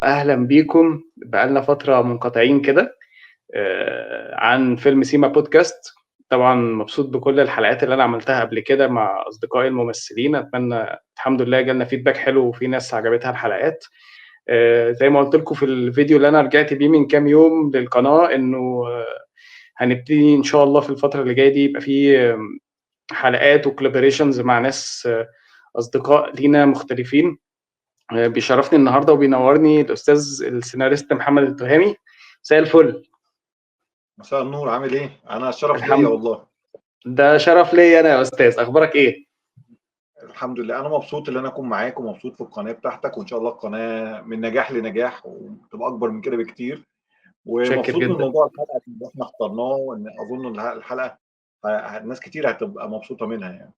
أهلا بيكم. بقالنا فترة منقطعين كده عن فيلم سيما بودكاست. طبعا مبسوط بكل الحلقات اللي أنا عملتها قبل كده مع أصدقائي الممثلين. أتمنى الحمد لله جالنا فيدباك حلو وفي ناس عجبتها الحلقات. زي ما قلت لكم في الفيديو اللي أنا رجعت بيه من كام يوم للقناة إنه هنبتدي إن شاء الله في الفترة اللي جاية دي يبقى في حلقات وكولابوريشنز مع ناس أصدقاء لينا مختلفين. بيشرفني النهارده وبينورني الاستاذ السيناريست محمد التهامي. مساء الفل. مساء النور، عامل ايه؟ انا الشرف ليا الحمد والله. ده شرف ليا انا يا استاذ. اخبارك ايه؟ الحمد لله، انا مبسوط ان انا اكون معاك ومبسوط في القناه بتاعتك، وان شاء الله القناه من نجاح لنجاح وتبقى اكبر من كده بكتير. متشكر ومبسوط من جدا. موضوع الحلقه اللي احنا اخترناه، وان اظن ان الحلقه ناس كتير هتبقى مبسوطه منها يعني.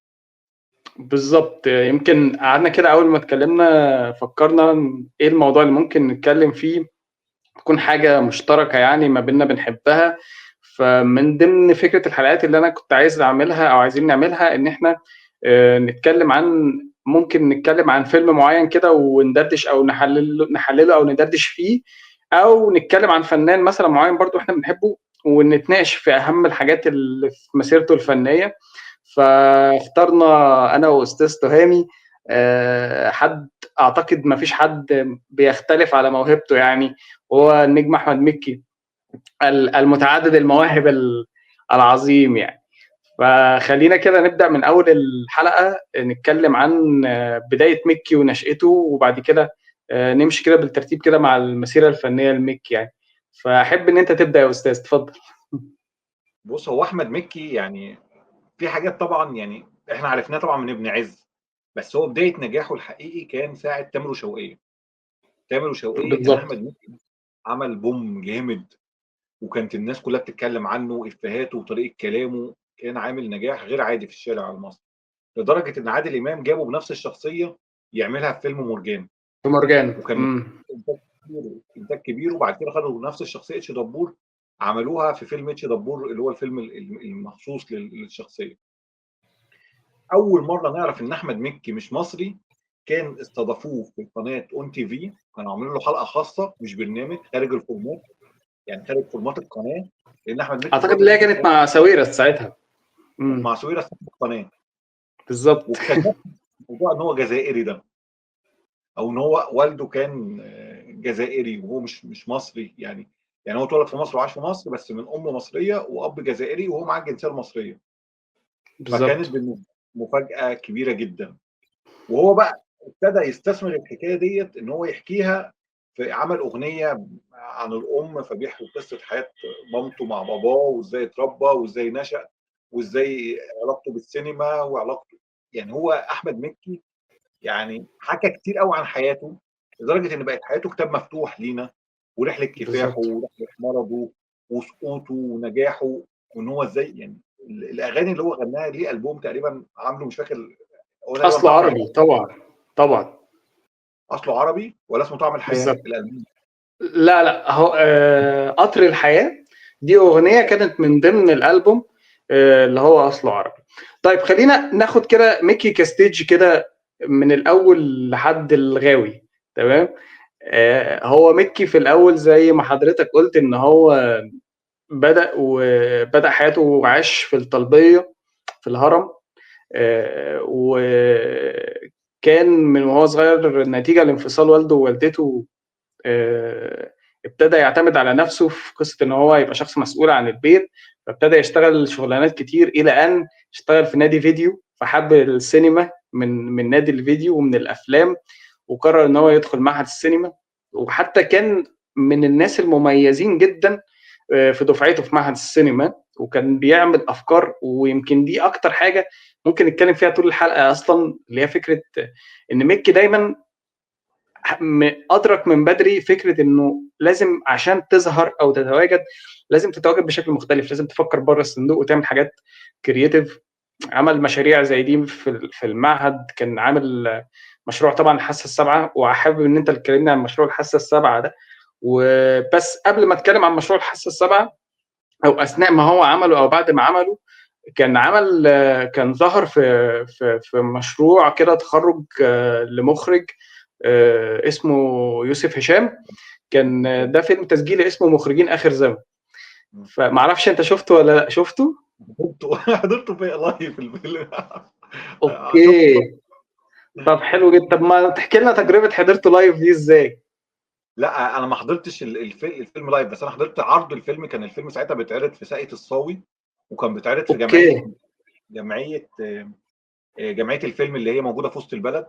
بالظبط، يمكن قعدنا كده اول ما اتكلمنا فكرنا ايه الموضوع اللي ممكن نتكلم فيه، تكون حاجه مشتركه يعني ما بيننا بنحبها. فمن ضمن فكره الحلقات اللي انا كنت عايز اعملها او عايزين نعملها ان احنا نتكلم عن ممكن نتكلم عن فيلم معين كده وندردش او نحلله او ندردش فيه، او نتكلم عن فنان مثلا معين برضو احنا بنحبه ونتناقش في اهم الحاجات اللي في مسيرته الفنيه. فاخترنا انا واستاذ تهامي حد اعتقد ما فيش حد بيختلف على موهبته يعني، هو النجم احمد مكي المتعدد المواهب العظيم يعني. فخلينا كده نبدأ من أول الحلقة، نتكلم عن بداية مكي ونشأته، وبعد كده نمشي كده بالترتيب كده مع المسيرة الفنية لمكي يعني. فأحب إن أنت تبدأ يا أستاذ، اتفضل. بص، هو احمد مكي يعني في حاجات طبعا يعني احنا عرفناها طبعا من ابن عز، بس هو بدايه نجاحه الحقيقي كان ساعه تامر وشوقية. تامر وشوقية كان بالظبط. احمد مكي عمل بوم جامد، وكانت الناس كلها بتتكلم عنه، وافيهاته وطريقه كلامه كان عامل نجاح غير عادي في الشارع المصري، لدرجه ان عادل امام جابه بنفس الشخصيه يعملها في فيلم مرجان. في مرجان. وكان انتاج كبير، انتاج كبير. وبعد كده خدوا نفس الشخصيه اتش دبور، عملوها في فيلم اتش دبور اللي هو الفيلم المخصوص للشخصيه. اول مره نعرف ان احمد مكي مش مصري كان استضافوه في قناه اون تي في، كانوا عاملين له حلقه خاصه مش برنامج خارج الفورمات، يعني خارج فورمات القناه، لان احمد مكي في أعتقد الوقت اللي ده هي كان كانت مع ساويرس ساعتها. كانت مم. مع سويرة صاحب القناه. بالظبط. واكتشفت موضوع ان هو جزائري ده، او ان هو والده كان جزائري وهو مش مصري يعني. يعني هو اتولد في مصر وعاش في مصر، بس من ام مصريه واب جزائري وهو معاه الجنسيه المصريه. فكانت بالظبط. بالنسبه له مفاجاه كبيره جدا. وهو بقى ابتدى يستثمر الحكايه ديت ان هو يحكيها في عمل اغنيه عن الام، فبيحكي قصه حياه مامته مع باباه وازاي اتربى وازاي نشأ وازاي علاقته بالسينما وعلاقته. يعني هو احمد مكي يعني حكى كتير قوي عن حياته، لدرجه ان بقت حياته كتاب مفتوح لينا، ورحله كفاحه بالظبط. ورحله مرضه وسقوطه ونجاحه، وان هو ازاي يعني الاغاني اللي هو غناها ليه البوم تقريبا عامله مش فاكر، هو تقريبا أصله طعم عربي الحياه. طبعا. طبعا. اصله عربي ولا اسمه طعم الحياه بالظبط. الالبوم؟ لا لا، هو قطر الحياة دي أغنية كانت من ضمن الألبوم اللي هو أصله عربي. طيب خلينا ناخد كده ميكي كستيج كده من الأول لحد الغاوي. تمام. هو ميكي في الأول زي ما حضرتك قلت إن هو بدأ حياته وعاش في الطلبية في الهرم. وكان من وهو صغير نتيجة لانفصال والده ووالدته ابتدى يعتمد على نفسه في قصة ان هو يبقى شخص مسؤول عن البيت. فابتدى يشتغل شغلانات كتير الى ان اشتغل في نادي فيديو، فحب السينما من نادي الفيديو ومن الافلام، وقرر ان هو يدخل معهد السينما. وحتى كان من الناس المميزين جدا في دفعته في معهد السينما، وكان بيعمل افكار. ويمكن دي اكتر حاجه ممكن نتكلم فيها طول الحلقه اصلا، اللي هي فكره ان ميكي دايما ادرك من بدري فكره انه لازم عشان تظهر او تتواجد لازم تتواجد بشكل مختلف، لازم تفكر بره الصندوق وتعمل حاجات كرييتيف. عمل مشاريع زي دي في المعهد، كان عامل مشروع طبعا الحاسه السابعه، وحابب ان انت تكلمني عن مشروع الحاسه السابعه ده. وبس قبل ما اتكلم عن مشروع الحاسه السابعه، او اثناء ما هو عمله او بعد ما عمله، كان ظهر في مشروع كده تخرج لمخرج اسمه يوسف هشام، كان ده فيلم تسجيلي اسمه مخرجين آخر زمن. فمعرفش انت شفته ولا لا؟ شفته؟ حضرته في لايف الفيلم. اوكي. طب حلو جدا. طب ما تحكي لنا تجربة حضرته لايف دي ازاي؟ لا انا ما حضرتش الفيلم لايف، بس انا حضرت عرض الفيلم. كان الفيلم ساعتها بيتعرض في ساقية الصاوي، وكان بيتعرض في اوكي. جمعيه جمعيه الفيلم اللي هي موجوده في وسط البلد.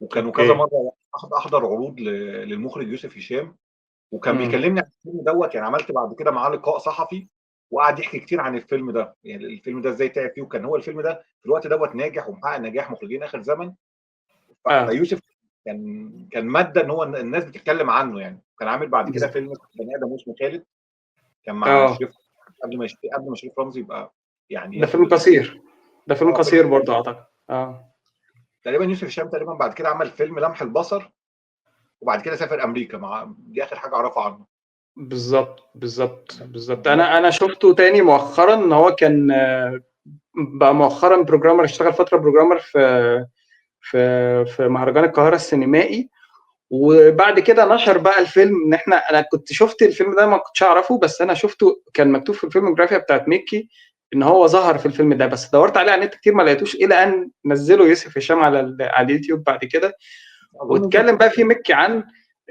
وكانوا كذا اوكي. مره احضر عروض للمخرج يوسف هشام، وكان امم. بيكلمني عن الفيلم دوت. يعني عملت بعد كده معاه لقاء صحفي، وقعد يحكي كتير عن الفيلم ده، يعني الفيلم ده ازاي تعب فيه. وكان هو الفيلم ده في الوقت دوت ناجح ومحقق نجاح مخرجين اخر زمن. اه. فيوسف كان ماده ان هو الناس بتتكلم عنه يعني. كان عامل بعد كده فيلم بني ادم اسمه خالد، كان مع اه. شريف، قبل ما شريف رمزي يبقى يعني ده ياخد فيلم قصير. ده فيلم فيلم قصير برضه اعتقد. اه. تقريبا يوسف هشام تقريبا بعد كده عمل فيلم لمح البصر، وبعد كده سافر امريكا. دي اخر حاجه اعرفها عنه. بالظبط. انا شفته تاني مؤخرا، ان هو كان بقى مؤخرا بروجرامر، اشتغل فتره بروجرامر في مهرجان القاهره السينمائي. وبعد كده نشر بقى الفيلم. انا كنت شفت الفيلم ده، ما كنتش اعرفه، بس انا شفته كان مكتوب في الفيلموجرافيا بتاعت ميكي ان هو ظهر في الفيلم ده، بس دورت عليه على النت كتير ما لقيتوش، الى ان نزله يوسف هشام على اليوتيوب بعد كده. اظن واتكلم بقى في مكي عن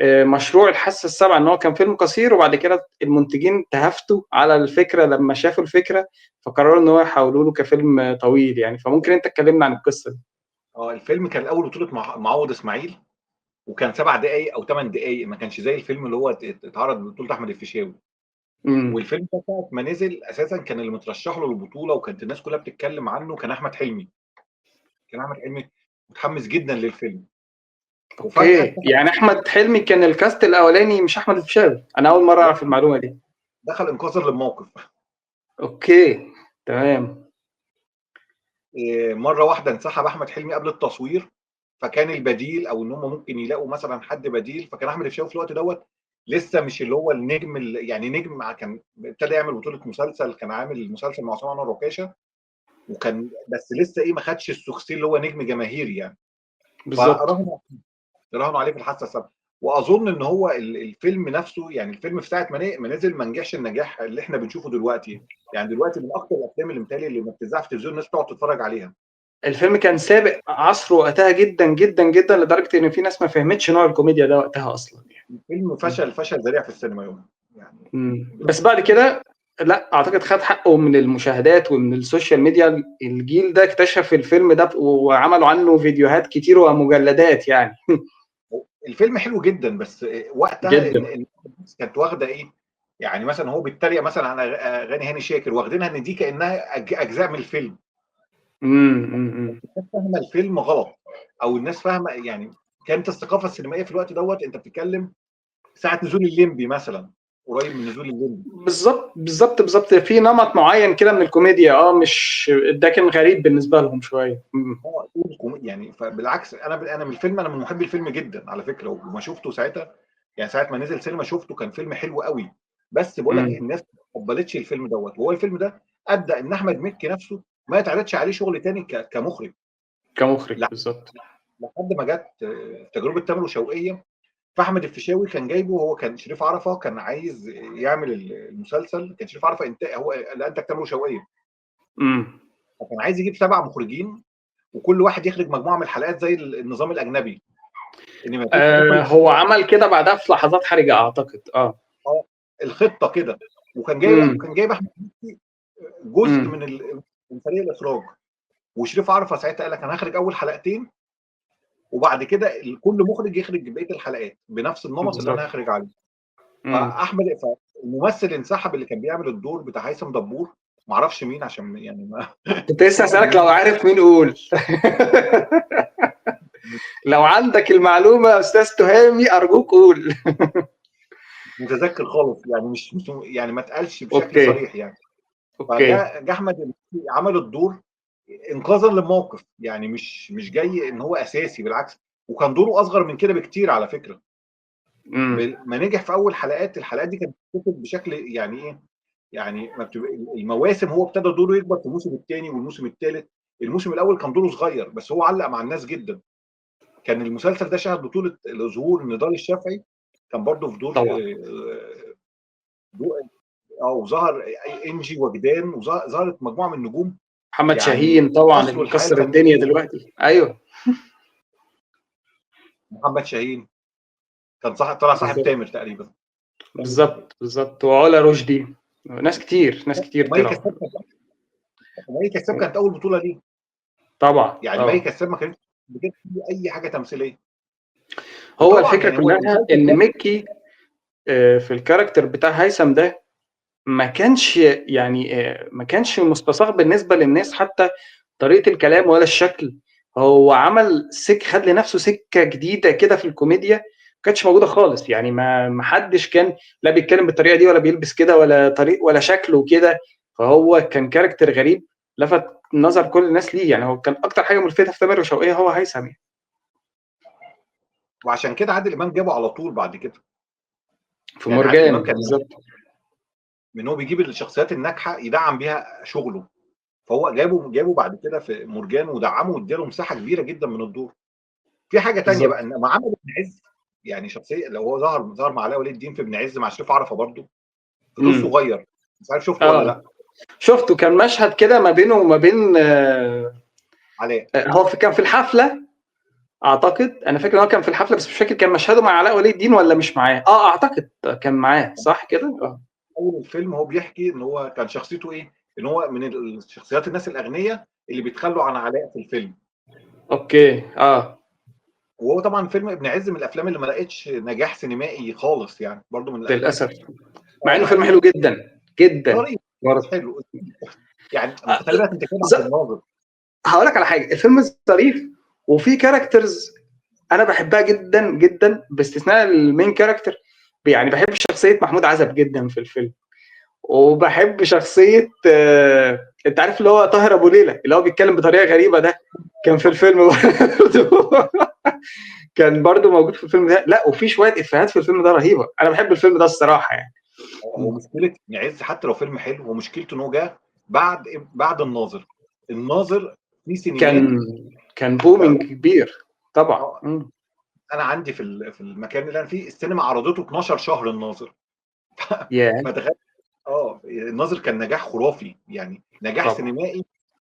مشروع الحاسه السابعه، ان هو كان فيلم قصير، وبعد كده المنتجين تهافتوا على الفكره لما شافوا الفكره، فقرروا ان هو يحولوا له كفيلم طويل يعني. فممكن انت تكلمنا عن القصه دي؟ الفيلم كان الاول بطوله معوض اسماعيل، وكان 7 دقائق او 8 دقائق، ما كانش زي الفيلم اللي هو اتعرض ببطوله احمد الفيشاوي. امم. والفيلم ده ساعه ما نزل اساسا كان اللي مترشح له للبطوله وكانت الناس كلها بتتكلم عنه كان احمد حلمي. كان احمد حلمي متحمس جدا للفيلم، وفجاه اوكي، يعني احمد حلمي كان الكاست الاولاني مش احمد الفيشاوي؟ انا اول مره اعرف المعلومه دي. دخل انقاذا للموقف. اوكي. تمام. مره واحده انسحب احمد حلمي قبل التصوير، فكان البديل او ان هم ممكن يلاقوا مثلا حد بديل. فكان احمد الفيشاوي في الوقت دوت لسه مش اللي هو النجم يعني نجم. كان ابتدى يعمل بطوله مسلسل، كان عامل مسلسل مع عصام انور وكاشه، وكان بس لسه ما خدش السوكسي اللي هو نجم جماهيري يعني. بالظبط. فراهنوا عليه في الحاسه السابعه. واظن ان هو الفيلم نفسه، يعني الفيلم في ساعه ما نزل ما نجحش النجاح اللي احنا بنشوفه دلوقتي. يعني دلوقتي من اكتر الافلام اللي متهيألي اللي ما بتذاع في التلفزيون الناس تقعد تتفرج عليها. الفيلم كان سابق عصره وقتها جدا جدا جدا، لدرجه ان في ناس ما فهمتش نوع الكوميديا ده وقتها اصلا يعني. الفيلم فشل ذريع في السينما يوم يعني. بس بعد كده لا اعتقد خد حقه من المشاهدات ومن السوشيال ميديا. الجيل ده اكتشف الفيلم ده وعملوا عنه فيديوهات كتير ومجلدات يعني. الفيلم حلو جدا، بس وقتها جدا. ان الناس كانت واخده ايه. يعني مثلا هو بيتريق مثلا على اغاني هاني شاكر، واخدينها ان دي كانها اجزاء من الفيلم. امم. الناس فاهمه الفيلم غلط، او الناس فاهمه يعني. كانت الثقافه السينمائيه في الوقت دوت انت بتتكلم ساعه نزول الليمبي مثلا، قريب من نزول الليمبي. بالظبط في نمط معين كده من الكوميديا، مش ده كان غريب بالنسبه لهم شويه. يعني فبالعكس انا من الفيلم، انا من محبي الفيلم جدا على فكره. وما شفته ساعتها، يعني ساعه ما نزل سينما شفته كان فيلم حلو قوي. بس بقول لك ايه، الناس ما تقبلتش الفيلم دوت. وهو الفيلم ده ادى ان احمد مكي نفسه ما يتعرضش عليه شغل تاني كمخرج. كمخرج لح- بالظبط. لحد ما جت تجربه تامر وشوقيه. فاحمد الفيشاوي كان جايبه، هو كان شريف عرفه كان عايز يعمل المسلسل. كان شريف عرفه هو اللي انتج تامر وشوقيه. امم. فكان عايز يجيب 7 مخرجين، وكل واحد يخرج مجموعه من الحلقات زي النظام الاجنبي، ان ما فيش هو عمل كده بعدها في لحظات حرجه اعتقد. الخطه كده. وكان امم. جايب احمد مكي جزء امم. من فريق الاخراج. وشريف عرفه ساعتها قال لك انا هخرج اول حلقتين، وبعد كده كل مخرج يخرج بقيه الحلقات بنفس النمط اللي انا بالظبط. هخرج عليه. امم. فالممثل انسحب اللي كان بيعمل الدور بتاع هيثم دبور. ما اعرفش مين عشان يعني ما كنت لسه اسالك، لو عارف مين قول. لو عندك المعلومه يا استاذ تهامي ارجوك قول. متذكر خالص يعني، مش يعني ما اتقالش بشكل اوكي. صريح يعني. اوكي. فجاء احمد عمل الدور انقاذا للموقف، يعني مش جاي ان هو اساسي، بالعكس. وكان دوره اصغر من كده بكتير على فكره. امم. ما نجح في اول الحلقات دي كانت بتكتب بشكل يعني ايه. يعني ما بتبقى المواسم، هو ابتدى دوره يكبر في الموسم الثاني والموسم الثالث. الموسم الاول كان دوره صغير، بس هو علق مع الناس جدا. كان المسلسل ده شهد بطوله ظهور نضال الشافعي، كان برضه في دور طبعا وظهر انجي وجدان، وظهرت مجموعه من النجوم محمد يعني شاهين طبعا اللي وصلوا الحياه مكسر الدنيا الفنيه. دلوقتي. ايوه محمد شاهين كان طلع صاحب بالظبط تامر تقريبا. بالظبط وعلا رشدي، ناس كتير ومي طلعوا. كساب مي كساب كانت اول بطوله ليه، طبعا يعني مي طبعا. كساب ما كانتش بتجيب اي حاجه تمثيليه. هو وطبعا الفكره يعني هو كلها المسلسل ان ده ميكي في الكاركتر بتاع هيثم ده ما كانش يعني ما كانش مستصاغ بالنسبه للناس، حتى طريقه الكلام ولا الشكل. هو عمل خد لنفسه سكه جديده كده في الكوميديا ما كانتش موجوده خالص. يعني ما حدش كان لا بيتكلم بالطريقه دي ولا بيلبس كده ولا طريق ولا شكله كده. فهو كان كاركتر غريب لفت نظر كل الناس ليه. يعني هو كان اكتر حاجه ملفته في تامر وشوقية هو هيثم يعني. وعشان كده عادل امام جابه على طول بعد كده. في يعني عادل امام مرجان كان بالظبط. من هو بيجيب الشخصيات الناجحه يدعم بيها شغله، فهو جابه بعد كده في مرجان ودعمه واداله مساحه كبيره جدا من الدور. في حاجه تانية بقى، بالظبط. ان ما عمل ابن عز، يعني شخصيه لو هو ظهر مع علاء ولي الدين في ابن عز مع شريف عرفه برضه في دور امم صغير، مش عارف شفته ولا اه لا. شفته، كان مشهد كده ما بينه وما بين علاء هو كان في الحفله اعتقد. انا فاكر ان هو كان في الحفله بس مش فاكر كان مشهده مع علاء ولي الدين ولا مش معاه. اعتقد كان معاه صح كده. اول الفيلم هو بيحكي ان هو كان شخصيته ايه، ان هو من الشخصيات الناس الاغنياء اللي بيتخلوا عن علاء في الفيلم. اوكي وهو طبعا فيلم ابن عز من الافلام اللي ما لقتش نجاح سينمائي خالص، يعني برضو من الافلام للاسف، مع انه مع فيلم انه حلو جدا جدا ظريف برضه. حلو. يعني انت خلي بالك انت كده عبد الناظر. هقول لك على حاجه، الفيلم ظريف وفي كاركترز انا بحبها جدا جدا باستثناء المين كاركتر. يعني بحب شخصيه محمود عزب جدا في الفيلم، وبحب شخصيه انت عارف اللي هو طاهر ابو ليلى اللي هو بيتكلم بطريقه غريبه ده، كان في الفيلم برضه. كان برضه موجود في الفيلم ده. لا وفي شويه افيهات في الفيلم ده رهيبه. انا بحب الفيلم ده الصراحه يعني. هو مشكله ابن عز حتى لو فيلم حلو، هو مشكلته ان هو جه بعد الناظر. الناظر في سينمات كان كان انت بومينج كبير طبعا. انا عندي في المكان اللي انا فيه السينما عرضته 12 شهر الناظر. ياه فتخيل الناظر كان نجاح خرافي، يعني نجاح طبعا سينمائي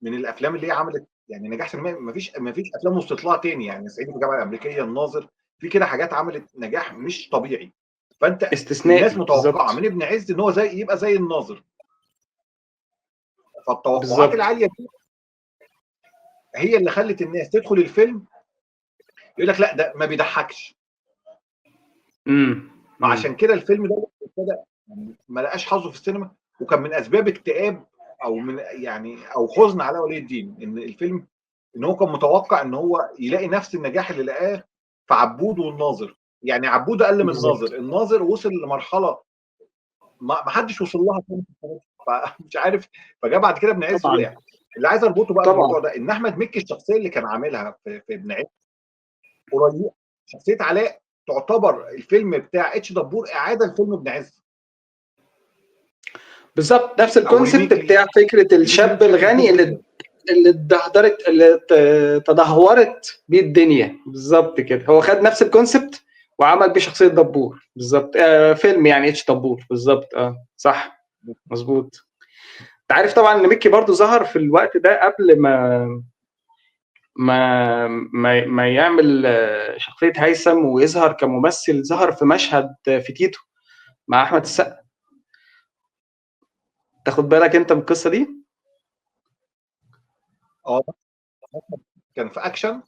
من الافلام اللي هي عملت يعني نجاح سينمائي ما فيش افلام وصلت لها تاني، يعني صعيدي في الجامعه الامريكيه، الناظر، في كده حاجات عملت نجاح مش طبيعي. فانت الناس استثنائي متوقعه بالظبط من ابن عز ان هو يبقى زي الناظر، فالتوقعات بالظبط. العاليه دي هي اللي خلت الناس تدخل الفيلم يقول لك لا ده ما بيضحكش. امم فعشان كده الفيلم ده ابتدى يعني ما لقاش حظه في السينما، وكان من اسباب اكتئاب او من يعني او حزن علاء ولي الدين ان الفيلم، ان هو كان متوقع ان هو يلاقي نفس النجاح اللي لقاه في عبود والناظر. يعني عبود اقل من بالظبط الناظر وصل لمرحله ما حدش وصل لها تاني في التاريخ. فمش عارف، فجاء بعد كده ابن عز طبعا وقع. اللي عايز اربطه بقى طبعا. بالموضوع ده ان احمد مكي الشخصيه اللي كان عاملها في ابن عز قريب، شخصيه علاء تعتبر الفيلم بتاع اتش دبور اعاده لفيلم ابن عز بالظبط نفس او الكونسبت ريميك بتاع فكره ريميك الشاب فيلم الغني حلو اللي جدا. اتدهدرت اللي تدهورت بيه الدنيا. بالظبط كده هو خد نفس الكونسبت وعمل بيه شخصيه دبور بالظبط. فيلم يعني اتش دبور بالظبط. صح مظبوط. انت عارف طبعا ان ميكي برضو ظهر في الوقت ده قبل ما يعمل شخصيه هيثم ويظهر كممثل. ظهر في مشهد في تيتو مع احمد السقا. تاخد بالك انت من القصه دي؟ اه كان في اكشن.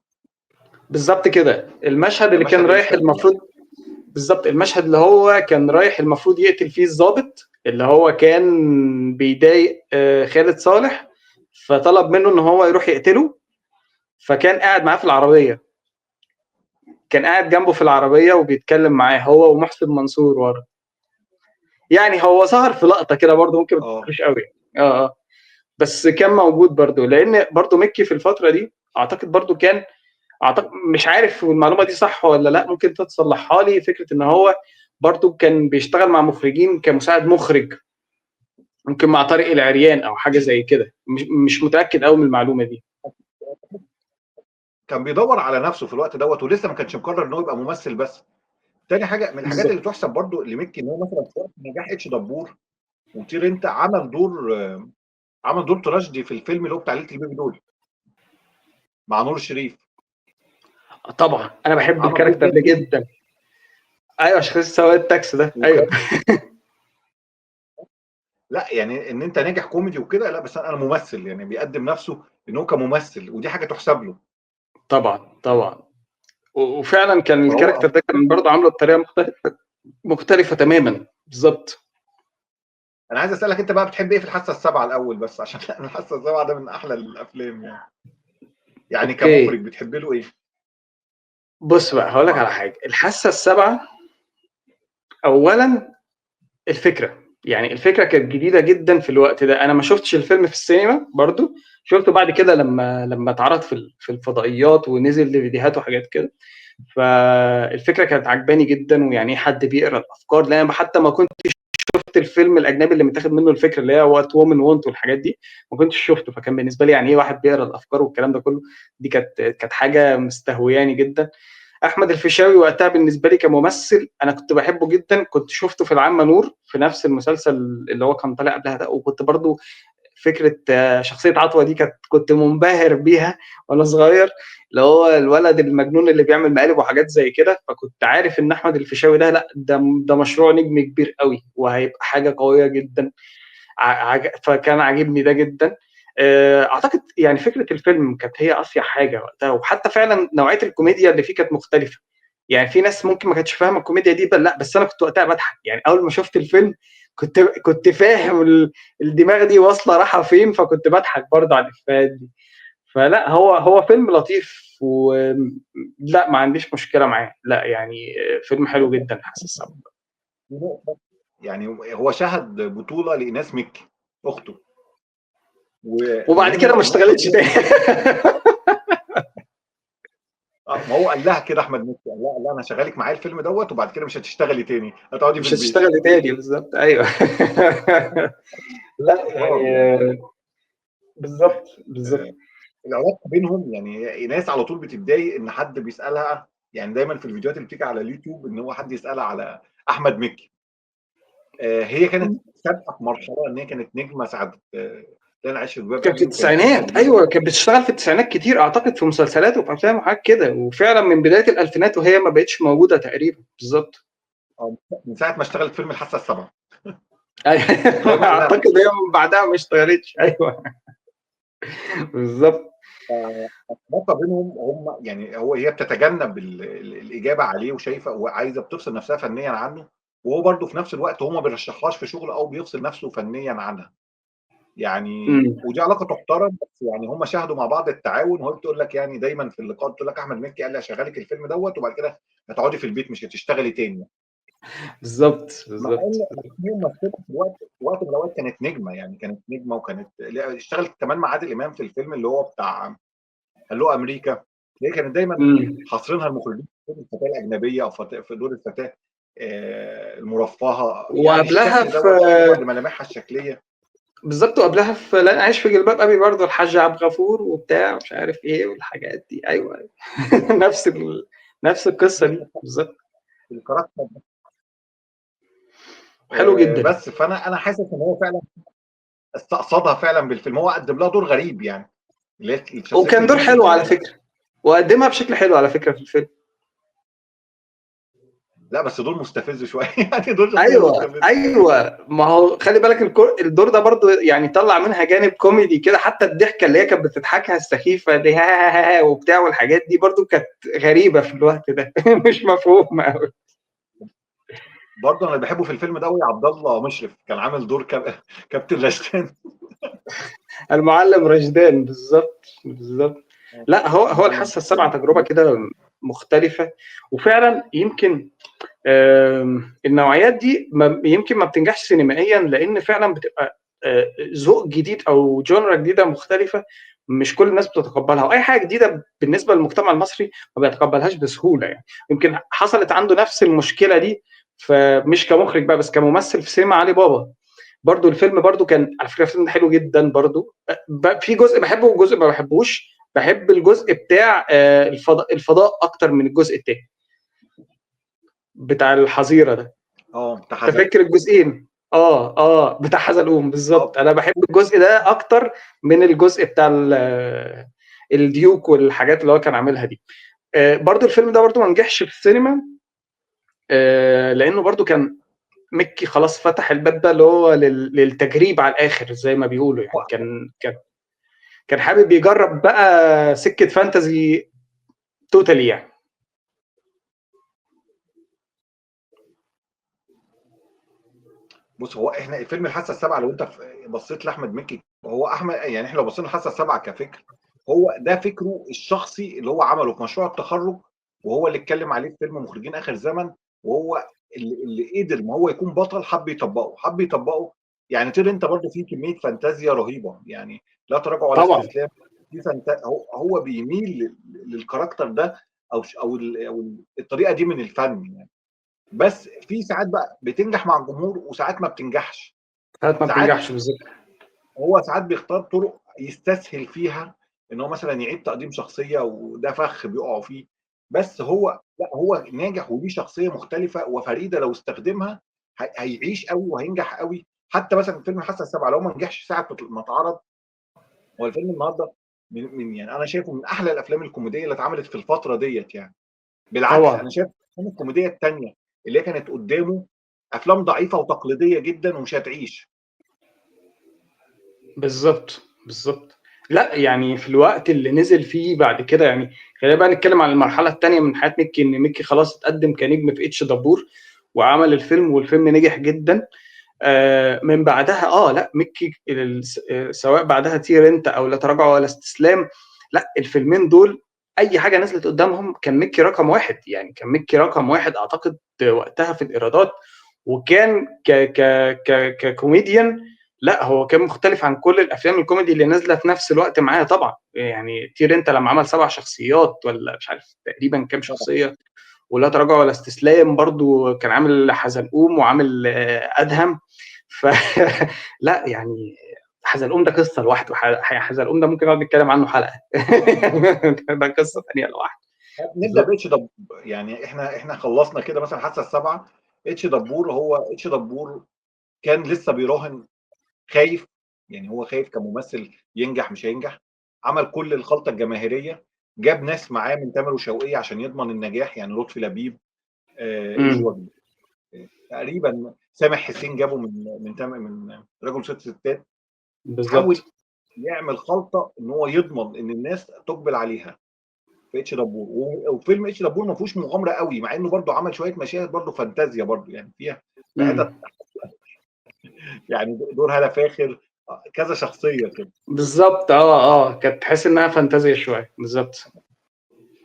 بالظبط كده المشهد كان اللي كان مشهد رايح اكشن. المفروض. بالظبط المشهد اللي هو كان رايح المفروض يقتل فيه الضابط اللي هو كان بيضايق خالد صالح، فطلب منه ان هو يروح يقتله. فكان قاعد معاه في العربيه، كان قاعد جنبه في العربيه وبيتكلم معاه هو ومحسن منصور ورا. يعني هو ظهر في لقطه كده برضه ممكن ما اه تفتكروش قوي. بس كان موجود برضه لان برضه مكي في الفتره دي اعتقد برضه كان. اعتقد مش عارف المعلومه دي صح ولا لا، ممكن انت تصلحها لي. فكره ان هو برضه كان بيشتغل مع مخرجين كمساعد مخرج، ممكن مع طارق العريان او حاجه زي كده. مش متاكد قوي من المعلومه دي. كان بيدور على نفسه في الوقت دوت، ولسه ما كانش مقرر ان هو يبقى ممثل بس. تاني حاجه من الحاجات اللي بالظبط. تحسب برضو لمكي، ان هو مثلا في وقت نجاح اتش دبور وطير انت عمل دور تراجيدي في الفيلم اللي هو بتاع ليله البيبي دول مع نور الشريف. طبعا انا بحب عمل دور الكاركتر ده جد، جدا. ايوه، شخصيه سواق التاكسي ده، ايوه. وكان لا يعني ان انت ناجح كوميدي وكده، لا بس انا ممثل، يعني بيقدم نفسه ان هو كممثل، ودي حاجه تحسب له. طبعا طبعا. وفعلا كان فهو الكاركتر ده كان برضه عامله بطريقه مختلفه تماما. بالظبط. انا عايز اسالك انت بقى بتحب ايه في الحاسه السابعه الاول، بس عشان الحاسه السابعه ده من احلى الافلام يعني اوكي، كمخرج بتحب له ايه؟ بص بقى هقول لك مع على حاجه. الحاسه السابعه، اولا الفكره، يعني الفكره كانت جديده جدا في الوقت ده. انا ما شفتش الفيلم في السينما برضو، شفته بعد كده لما اتعرض في الفضائيات ونزل ديفيديوهات وحاجات كده. فالفكره كانت عجباني جدا، ويعني ايه حد بيقرا الافكار، لان أنا حتى ما كنت شفت الفيلم الاجنبي اللي متاخد منه الفكره، اللي هي وات وومن وونت والحاجات دي، ما كنتش شفته. فكان بالنسبه لي يعني ايه واحد بيقرا الافكار والكلام ده كله، دي كانت حاجه مستهوياني جدا. احمد الفيشاوي وقتها بالنسبه لي كممثل انا كنت بحبه جدا. كنت شفته في العمة نور في نفس المسلسل اللي هو كان طالع قبلها ده، وكنت برضو فكره شخصيه عطوه دي كنت منبهر بيها وانا صغير، اللي هو الولد المجنون اللي بيعمل مقالب وحاجات زي كده. فكنت عارف ان احمد الفيشاوي ده لا، ده مشروع نجم كبير قوي وهيبقى حاجه قويه جدا. فكان عاجبني ده جدا. اعتقد يعني فكره الفيلم كانت هي اصيع حاجه وقتها، وحتى فعلا نوعيه الكوميديا اللي فيه كانت مختلفه. يعني في ناس ممكن ما كانتش فاهمه الكوميديا دي، لا بس انا كنت وقتها بضحك. يعني اول ما شفت الفيلم كنت فاهم الدماغ دي واصله رايحه فين، فكنت بضحك برضه على الافيهات دي. فلا، هو فيلم لطيف، ولا ما عنديش مشكله معاه، لا يعني فيلم حلو جدا حاسس. يعني هو شهد بطوله لايناس مكي اخته، وبعد كده وهنا ما النقطه اشتغلتش المهمه. تاني. ما هو قال لها كده احمد مكي، قال لها انا شغالك معايا الفيلم دوت، وبعد كده مش هتشتغلي تاني، هتقعدي في مش البيت. هتشتغل تاني، بالظبط، ايوه. لا حوار يعني يعني. بالظبط بالظبط. العلاقه بينهم يعني ايناس على طول بتتضايق ان حد بيسالها، يعني دايما في الفيديوهات اللي بتيجي على اليوتيوب ان هو حد يسالها على احمد مكي. هي كانت سابقه في مرحله ان هي كانت نجمه ساعه لن اعيش في جلباب كانت في ابي، وكانت شريفه التسعينات، كبيره. ايوه كانت بتشتغل في التسعينات كتير اعتقد، في مسلسلات وفي افلام وحاجات كده، وفعلا من بدايه الالفينات وهي ما بقتش موجوده تقريبا. بالظبط. من ساعه ما اشتغلت فيلم الحاسه السابعه اللي هو أيوة. بعدها. اعتقد هي من بعدها ما اشتغلتش، ايوه. بالظبط. العلاقه بينهم هم يعني هي بتتجنب الاجابه عليه، وشايفه وعايزه بتفصل نفسها فنيا عنه، وهو برضه في نفس الوقت هو ما بيرشحهاش في شغل او بيفصل نفسه فنيا عنها. يعني امم. ودي علاقه تحترم، بس يعني هم شاهدوا مع بعض التعاون، وهي بتقول لك يعني دايما في اللقاء بتقول لك احمد مكي قال لي هشغلك الفيلم دوت، وبعد كده هتقعدي في البيت مش هتشتغلي تاني. بالظبط مع بالظبط. ان هي ممثله في وقت من الاوقات كانت نجمه، يعني كانت نجمه، وكانت اشتغلت كمان مع عادل امام في الفيلم اللي هو بتاع هلو امريكا. هي كانت دايما امم. حاصرينها المخرجين في دور الفتاه الاجنبيه، او في دور الفتاه المرفهه، يعني وقبلها الشكل في دوت افتقر لملامحها الشكليه. بالظبط، وقبلها في لا انا عايش في جلباب ابي برضه الحاج عبد الغفور وبتاع مش عارف ايه والحاجات دي، ايوه أيوة. نفس القصه دي بالظبط. الكاركتر. حلو جدا. بس فانا حاسس ان هو فعلا استقصدها فعلا بالفيلم، هو قدم لها دور غريب يعني، اللي هي شخصيه وكان دور البنت حلو على الصغيره. فكره، وقدمها بشكل حلو على فكره في الفيلم. لا بس دور مستفز شويه يعني دور شخصيه ايوه مستفز. ايوه، ما هو خلي بالك الدور ده برضو يعني طلع منها جانب كوميدي كده. حتى الضحكه اللي هي كانت بتضحكها السخيفه دي، ها ها ها وبتاع والحاجات دي برضو كانت غريبه في الوقت ده. مش مفهومه قوي. برضه انا اللي بحبه في الفيلم ده قوي عبد الله مشرف، كان عامل دور كابتن رشدان. المعلم رشدان، بالظبط بالظبط. لا، هو المعلم الحاسه السابعه رشدان. تجربه كده مختلفه. وفعلا يمكن النوعيات دي يمكن ما بتنجحش سينمائيا، لان فعلا بتبقى ذوق جديد او جونرا جديده مختلفه، مش كل الناس بتتقبلها. واي حاجه جديده بالنسبه للمجتمع المصري ما بيتقبلهاش بسهوله. يعني يمكن حصلت عنده نفس المشكله دي، فمش كمخرج بقى بس كممثل في سينما علي بابا. برضو الفيلم برضو كان على فكره الفيلم ده حلو جدا برضو. في جزء بحبه وجزء ما بحبوش، بحب الجزء بتاع الفضاء اكتر من الجزء التاني بتاع الحظيره ده. بتاع انت فاكر الجزئين؟ بتاع حزلقوم بالظبط. انا بحب الجزء ده اكتر من الجزء بتاع الديوك والحاجات اللي هو كان عاملها دي. برضو الفيلم ده برضو ما نجحش في السينما، لانه برضو كان مكي خلاص فتح الباب ده اللي هو للتجريب على الاخر زي ما بيقولوا، يعني كان حابب يجرب بقى سكه فانتزي توتالي يعني. بص، هو احنا الفيلم الحاسه السابعه لو انت بصيت لاحمد مكي، هو احمد يعني احنا لو بصينا الحاسه السابعه كفكر، هو ده فكره الشخصي اللي هو عمله في مشروع التخرج، وهو اللي اتكلم عليه في فيلم مخرجين اخر زمن، وهو اللي قدر ما هو يكون بطل، حب يطبقه. يعني طير انت برضه فيه كميه فانتازيا رهيبه، يعني لا تراجع ولا طبعا استسلام. هو بيميل للكاركتر ده، او الطريقه دي من الفن يعني. بس في ساعات بقى بتنجح مع الجمهور وساعات ما بتنجحش. ساعات ما ساعات بتنجحش بالظبط. هو ساعات بيختار طرق يستسهل فيها ان هو مثلا يعيد تقديم شخصيه، وده فخ بيقعوا فيه. بس هو لا، هو ناجح وليه شخصيه مختلفه وفريده، لو استخدمها هيعيش قوي وهينجح قوي. حتى مثلا فيلم الحاسه السابعه لو ما نجحش ساعه ما اتعرض، هو الفيلم النهارده يعني انا شايفه من احلى الافلام الكوميديه اللي اتعملت في الفتره ديت يعني. بالعكس طبعا انا شايف الافلام الكوميديه الثانيه اللي هي كانت قدامه افلام ضعيفه وتقليديه جدا ومش هتعيش. بالظبط بالظبط. لا يعني في الوقت اللي نزل فيه بعد كده، يعني خلينا بقى نتكلم عن المرحله الثانيه من حياه مكي، ان مكي خلاص اتقدم كنجم في اتش دبور وعمل الفيلم، والفيلم نجح جدا. من بعدها لا مكي سواء بعدها طير انت او لا تراجع ولا استسلام، لا الفيلمين دول اي حاجه نزلت قدامهم كان مكي رقم واحد، يعني كان مكي رقم واحد اعتقد وقتها في الايرادات. وكان ككوميديان، لا هو كان مختلف عن كل الافلام الكوميدي اللي نازله في نفس الوقت معاه طبعا. يعني طير انت لما عمل 7 شخصيات ولا مش عارف تقريبا كام شخصيه، ولا تراجع ولا استسلام برضو كان عامل حزلقوم وعامل ادهم. ف لا يعني حزلقوم ده قصه لوحده، حزلقوم ده ممكن نقعد نتكلم عنه حلقه. ده قصه ثانيه لوحده. نبدا بالظبط باتش دبور. يعني احنا خلصنا كده مثلا حاسه السبعه. اتش دبور كان لسه بيراهن، خايف. يعني هو خايف كممثل ينجح مش هينجح. عمل كل الخلطه الجماهيريه، جاب ناس معاه من تامر وشوقية عشان يضمن النجاح، يعني لطفي لبيب، إلي وجدي، تقريبا سامح حسين جابه من رجل ست ستات. حاول بالظبط يعمل خلطه ان هو يضمن ان الناس تقبل عليها في اتش دبور. وفيلم اتش دبور ما فيهوش مغامره قوي، مع انه برضه عمل شويه مشاهد برضه فانتازيا برضه، يعني فيها في حتت، يعني دور هالة فاخر، كذا شخصيه كده. بالظبط كانت تحس انها فانتازيا شويه بالظبط.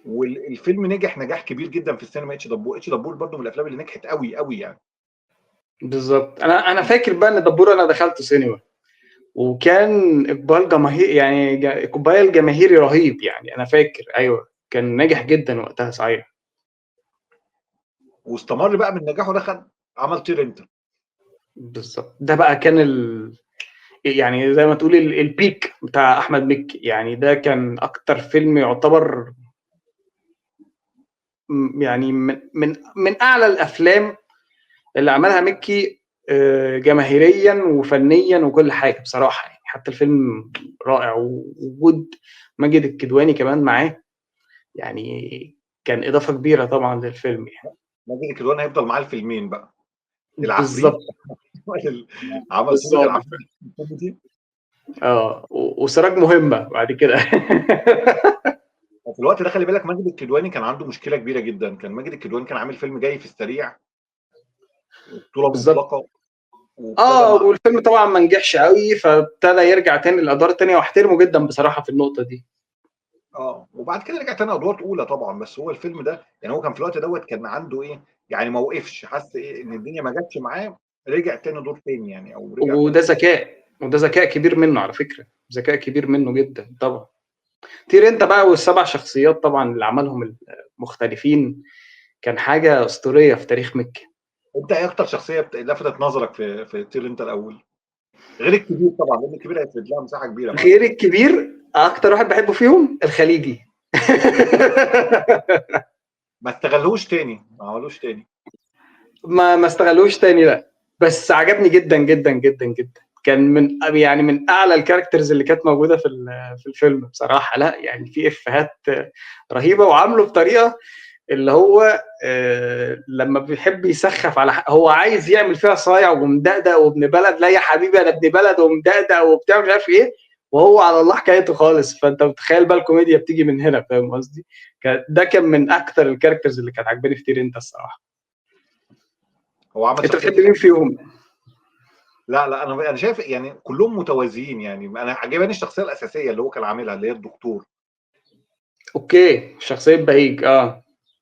والفيلم نجح نجاح كبير جدا في السينما. اتش دبور برضه من الافلام اللي نجحت قوي قوي يعني. بالظبط انا فاكر بقى ان دبور انا دخلته سينما، وكان اقبال جماهير يعني اقبال جماهيري رهيب، يعني انا فاكر ايوه كان ناجح جدا وقتها صحيح. واستمر بقى من نجاحه ده، عمل طير انت. بالظبط ده بقى كان يعني زي ما تقول البيك بتاع احمد مكي، يعني ده كان اكتر فيلم يعتبر يعني من اعلى الافلام اللي عملها مكي جماهيريا وفنيا وكل حاجه بصراحه، يعني حتى الفيلم رائع، ووجود ماجد الكدواني كمان معاه يعني كان اضافه كبيره طبعا للفيلم يعني. ماجد الكدواني هيفضل معاه الفيلمين بقى، العفريت. بالظبط عمل صوره بالظبط العفريت الكوميدي. وسراج مهمه بعد كده. وفي الوقت ده خلي بالك ماجد الكدواني كان عنده مشكله كبيره جدا. كان ماجد الكدواني كان عامل فيلم جاي في السريع، بطوله بالظبط مطلقه، وابتدى مع والفيلم طبعا ما نجحش قوي، فابتدى يرجع تاني للادوار التانيه، واحترمه جدا بصراحه في النقطه دي. وبعد كده رجع تاني ادوار اولى طبعا. بس هو الفيلم ده يعني هو كان في الوقت دوت كان عنده ايه، يعني ما وقفش، حس ايه ان الدنيا ما جاتش معاه، رجع تاني دور تاني يعني، او رجع وده تاني. ذكاء، وده ذكاء كبير منه على فكره، ذكاء كبير منه جدا طبعا. طير انت بقى والسبع شخصيات طبعا اللي عملهم المختلفين كان حاجه اسطوريه في تاريخ مكي. انت ايه اكتر شخصيه لفتت نظرك في طير انت الاول، غير الكبير طبعا، لان الكبير هيفرد لها مساحه كبيره بعد غير كده. الكبير اكتر واحد بحبه فيهم الخليجي. ما استغلهوش تاني، ما عملوش تاني. ما استغلوش تاني، لا. بس عجبني جدا جدا جدا جدا. كان من اعلى الكاركترز اللي كانت موجوده في الفيلم بصراحه. لا يعني في افيهات رهيبه، وعامله بطريقه اللي هو لما بيحب يسخف على هو عايز يعمل فيها صايع ومدقدق وابن بلد. لا يا حبيبي انا ابن بلد ومدقدق وبتاع مش عارف ايه، وهو على الله حكايته خالص. فانت متخيل بقى الكوميديا بتيجي من هنا، فاهم قصدي؟ ده كان من اكتر الكاركترز اللي كانت عجباني في طير انت الصراحه. هو عمل انت شخصيه بتحب مين فيهم؟ لا انا شايف يعني كلهم متوازيين. يعني انا عجباني الشخصيه الاساسيه اللي هو كان عاملها، اللي هي الدكتور اوكي، شخصيه بهيج.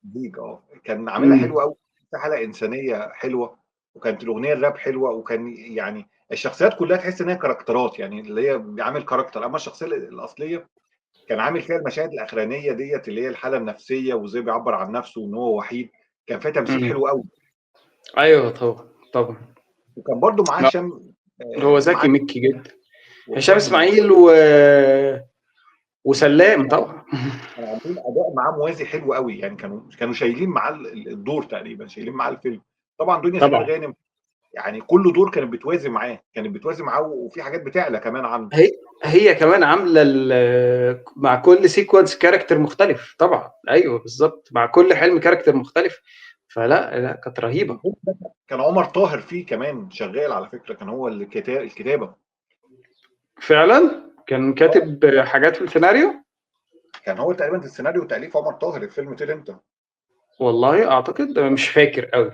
ديك. كان عاملها امم حلوه قوي، في حلقه انسانيه حلوه، وكانت الاغنيه الراب حلوه، وكان يعني الشخصيات كلها تحس ان هي كاركترات، يعني اللي هي عامل كاركتر. اما الشخصيه الاصليه كان عامل فيها المشاهد الاخرانيه ديت، اللي هي الحاله النفسيه وازاي بيعبر عن نفسه وان هو وحيد. كان فيها تمثيل امم حلو قوي. ايوه طبعا طبعا. وكان برضو معاه لا، هشام، هو ذكي معاه مكي جدا. هشام وهشام. اسماعيل وسلام طبعا. كانوا عاملين اداء معاه موازي حلو قوي، يعني كانوا شايلين معاه الدور تقريبا، شايلين معاه الفيلم. طبعا دنيا سمير طبعا. غانم، يعني كل دور كانت بتوازي معاه، وفي حاجات بتعلى كمان عنه. هي هي كمان عامله مع كل سيكونس كاركتر مختلف طبعا. ايوه بالظبط، مع كل حلم كاركتر مختلف. فلا لا كانت رهيبه. الفيلم ده كان عمر طاهر فيه كمان شغال على فكره، كان هو الكتابه. فعلا كان اه، كاتب حاجات في السيناريو. كان هو تقريبا السيناريو وتاليف عمر طاهر الفيلم طير انت. والله اعتقد، مش فاكر قوي.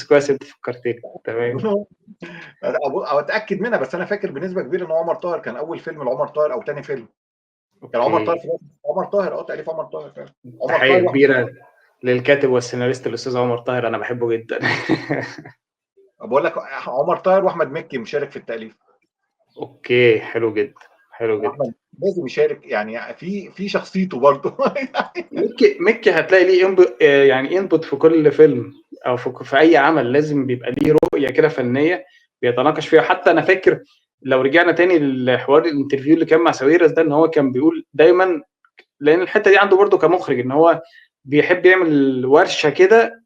كويس انت فكرتني. تمام. او اتاكد منها، بس انا فاكر بنسبه كبيره ان عمر طاهر كان اول فيلم لعمر طاهر او تاني فيلم. كان عمر طاهر اوكي. في عمر طاهر، تاليف عمر طاهر فعلا. عمر تحيه طاهر واحمد، كبيره للكاتب والسيناريست الاستاذ عمر طاهر، انا بحبه جدا. بقول لك عمر طاهر واحمد مكي مشارك في التاليف. اوكي، حلو جدا. حلو جدا. احمد لازم يشارك، يعني في شخصيته برضه. ميكي هتلاقي ليه يعني انبوت في كل فيلم، او في اي عمل لازم بيبقى ليه رؤيه كده فنيه بيتناقش فيها. حتى انا فاكر لو رجعنا تاني للحوار الانترفيو اللي كان مع ساويرس ده، ان هو كان بيقول دايما، لان الحته دي عنده برده كمخرج، ان هو بيحب يعمل ورشه كده